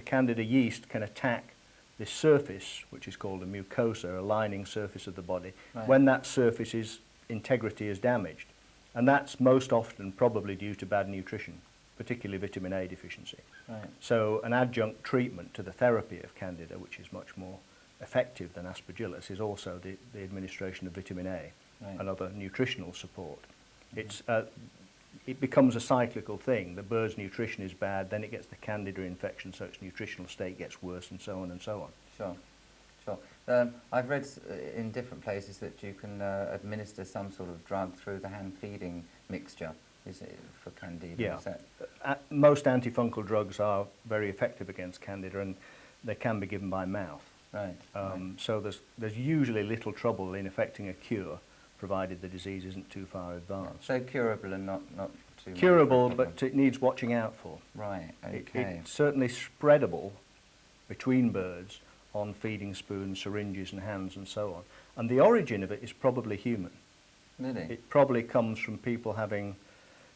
Candida yeast can attack this surface, which is called a mucosa, a lining surface of the body, Right. when that surface's integrity is damaged. And that's most often probably due to bad nutrition, particularly vitamin A deficiency. Right. So an adjunct treatment to the therapy of Candida, which is much more effective than Aspergillus, is also the administration of vitamin A Right. and other nutritional support. It becomes a cyclical thing. The bird's nutrition is bad, then it gets the Candida infection, so its nutritional state gets worse, and so on and so on. Sure, sure. I've read in different places that you can administer some sort of drug through the hand feeding mixture. Is it for Candida? Yeah. Is that Most antifungal drugs are very effective against Candida, and they can be given by mouth. right? So there's usually little trouble in effecting a cure, provided the disease isn't too far advanced. So curable and not too much Curable, of a problem. but it needs watching out for. Right. It's Okay. certainly spreadable between birds on feeding spoons, syringes and hands and so on. And the origin of it is probably human. Really? It probably comes from people having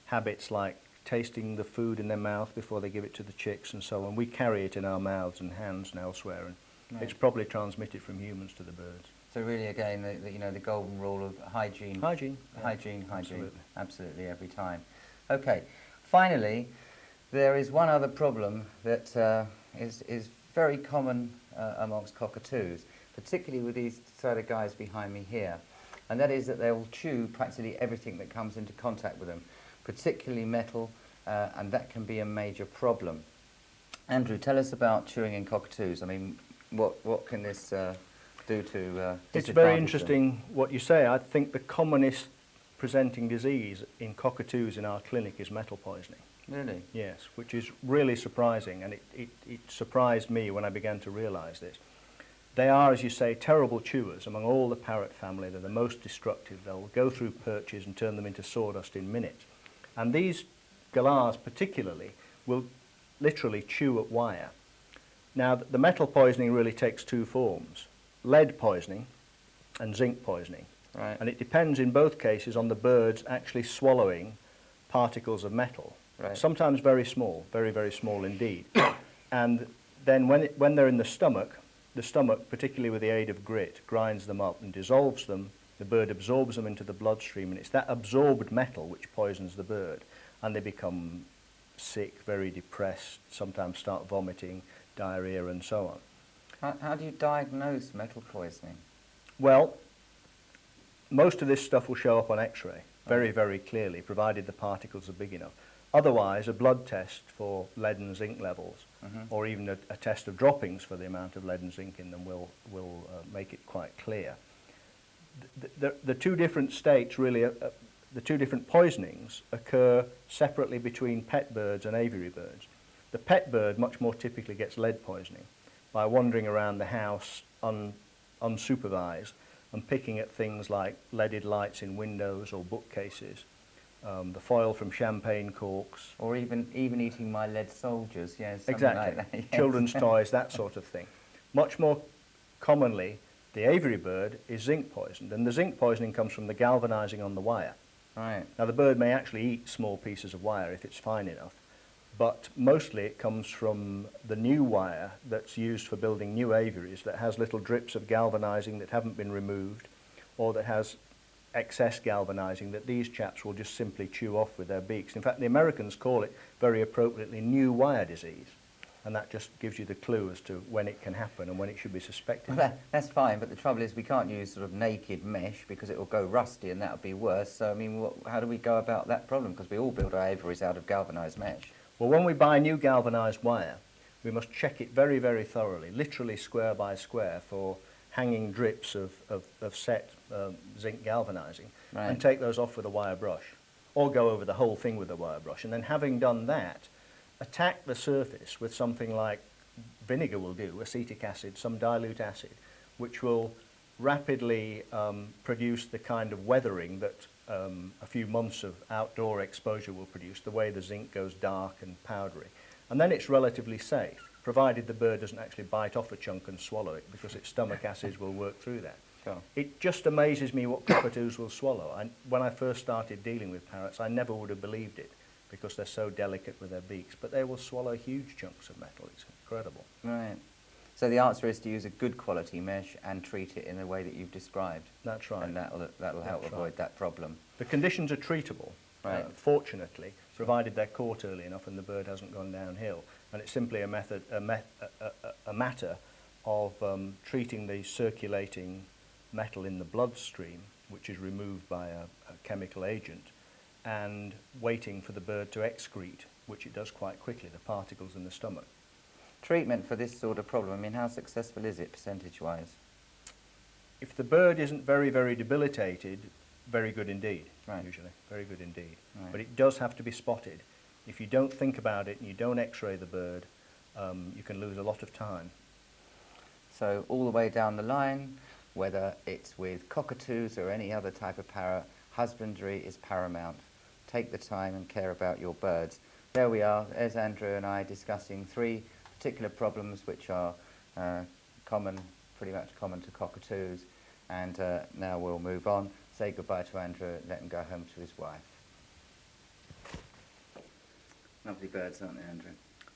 habits like tasting the food in their mouth before they give it to the chicks and so on. We carry it in our mouths and hands and elsewhere, and Right. it's probably transmitted from humans to the birds. So really, again, the golden rule of hygiene. Hygiene. Yeah. Hygiene. Absolutely. Absolutely, every time. Okay. Finally, there is one other problem that is very common amongst cockatoos, particularly with these sort of guys behind me here, and that is that they will chew practically everything that comes into contact with them, particularly metal, and that can be a major problem. Andrew, tell us about chewing in cockatoos. I mean, what can this do to It's disadvantage very them? interesting what you say. I think the commonest presenting disease in cockatoos in our clinic is metal poisoning. Really? Yes, which is really surprising, and it surprised me when I began to realise this. They are, as you say, terrible chewers. Among all the parrot family, they're the most destructive. They'll go through perches and turn them into sawdust in minutes. And these galahs particularly will literally chew at wire. Now, the metal poisoning really takes two forms: lead poisoning and zinc poisoning. Right. And it depends in both cases on the birds actually swallowing particles of metal. Right. Sometimes very small, very, very small indeed. And then when they're in the stomach, particularly with the aid of grit, grinds them up and dissolves them. The bird absorbs them into the bloodstream, and it's that absorbed metal which poisons the bird. And they become sick, very depressed, sometimes start vomiting, diarrhea and so on. How do you diagnose metal poisoning? Well, most of this stuff will show up on X-ray very, very clearly, provided the particles are big enough. Otherwise, a blood test for lead and zinc levels, or even a test of droppings for the amount of lead and zinc in them will make it quite clear. The two different states, really, the two different poisonings occur separately between pet birds and aviary birds. The pet bird much more typically gets lead poisoning by wandering around the house unsupervised and picking at things like leaded lights in windows or bookcases, the foil from champagne corks. Or even eating my lead soldiers, yes. Exactly. Like that, yes. Children's toys, that sort of thing. Much more commonly, the aviary bird is zinc poisoned, and the zinc poisoning comes from the galvanizing on the wire. Right. Now, the bird may actually eat small pieces of wire if it's fine enough, but mostly it comes from the new wire that's used for building new aviaries that has little drips of galvanizing that haven't been removed, or that has excess galvanizing that these chaps will just simply chew off with their beaks. In fact, the Americans call it, very appropriately, new wire disease, and that just gives you the clue as to when it can happen and when it should be suspected. Well, that's fine, but the trouble is we can't use sort of naked mesh because it will go rusty and that would be worse. So, I mean, how do we go about that problem? Because we all build our aviaries out of galvanized mesh. Well, when we buy new galvanized wire, we must check it very, very thoroughly, literally square by square, for hanging drips of set zinc galvanizing, Right. and take those off with a wire brush, or go over the whole thing with a wire brush. And then, having done that, attack the surface with something like vinegar will do, acetic acid, some dilute acid, which will rapidly produce the kind of weathering that a few months of outdoor exposure will produce, the way the zinc goes dark and powdery. And then it's relatively safe, provided the bird doesn't actually bite off a chunk and swallow it, because its stomach acids will work through that. Sure. It just amazes me what cockatoos will swallow. When I first started dealing with parrots, I never would have believed it, because they're so delicate with their beaks, but they will swallow huge chunks of metal. It's incredible. Right. So the answer is to use a good quality mesh and treat it in the way that you've described. That's right. And that'll help avoid that problem. The conditions are treatable, Right. fortunately, provided they're caught early enough and the bird hasn't gone downhill. And it's simply a matter of treating the circulating metal in the bloodstream, which is removed by a chemical agent, and waiting for the bird to excrete, which it does quite quickly, the particles in the stomach. Treatment for this sort of problem, I mean, how successful is it percentage-wise? If the bird isn't very, very debilitated, very good indeed, Right. usually, very good indeed. Right. But it does have to be spotted. If you don't think about it and you don't x-ray the bird, you can lose a lot of time. So all the way down the line, whether it's with cockatoos or any other type of parrot, husbandry is paramount. Take the time and care about your birds. There we are, there's Andrew and I discussing 3 particular problems which are pretty much common to cockatoos. And now we'll move on. Say goodbye to Andrew and let him go home to his wife. Lovely birds, aren't they, Andrew?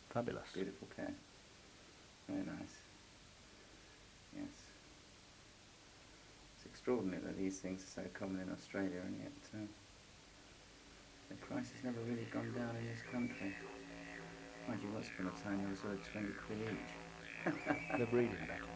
Fabulous. Beautiful care. Very nice. Yes. It's extraordinary that these things are so common in Australia, and yet the price has never really gone down in this country. Mind you, once upon a time they was worth 20 quid each. They're breeding better.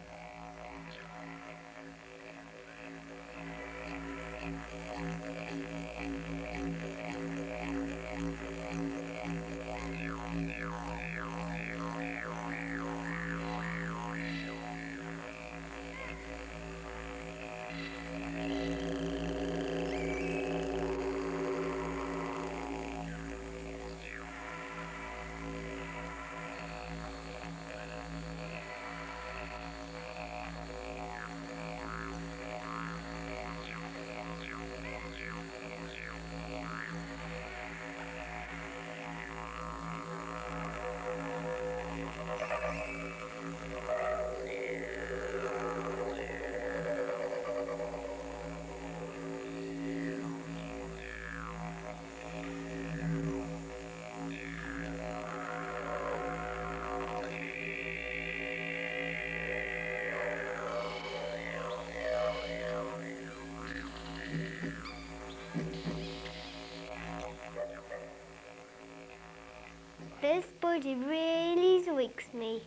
This body really likes me.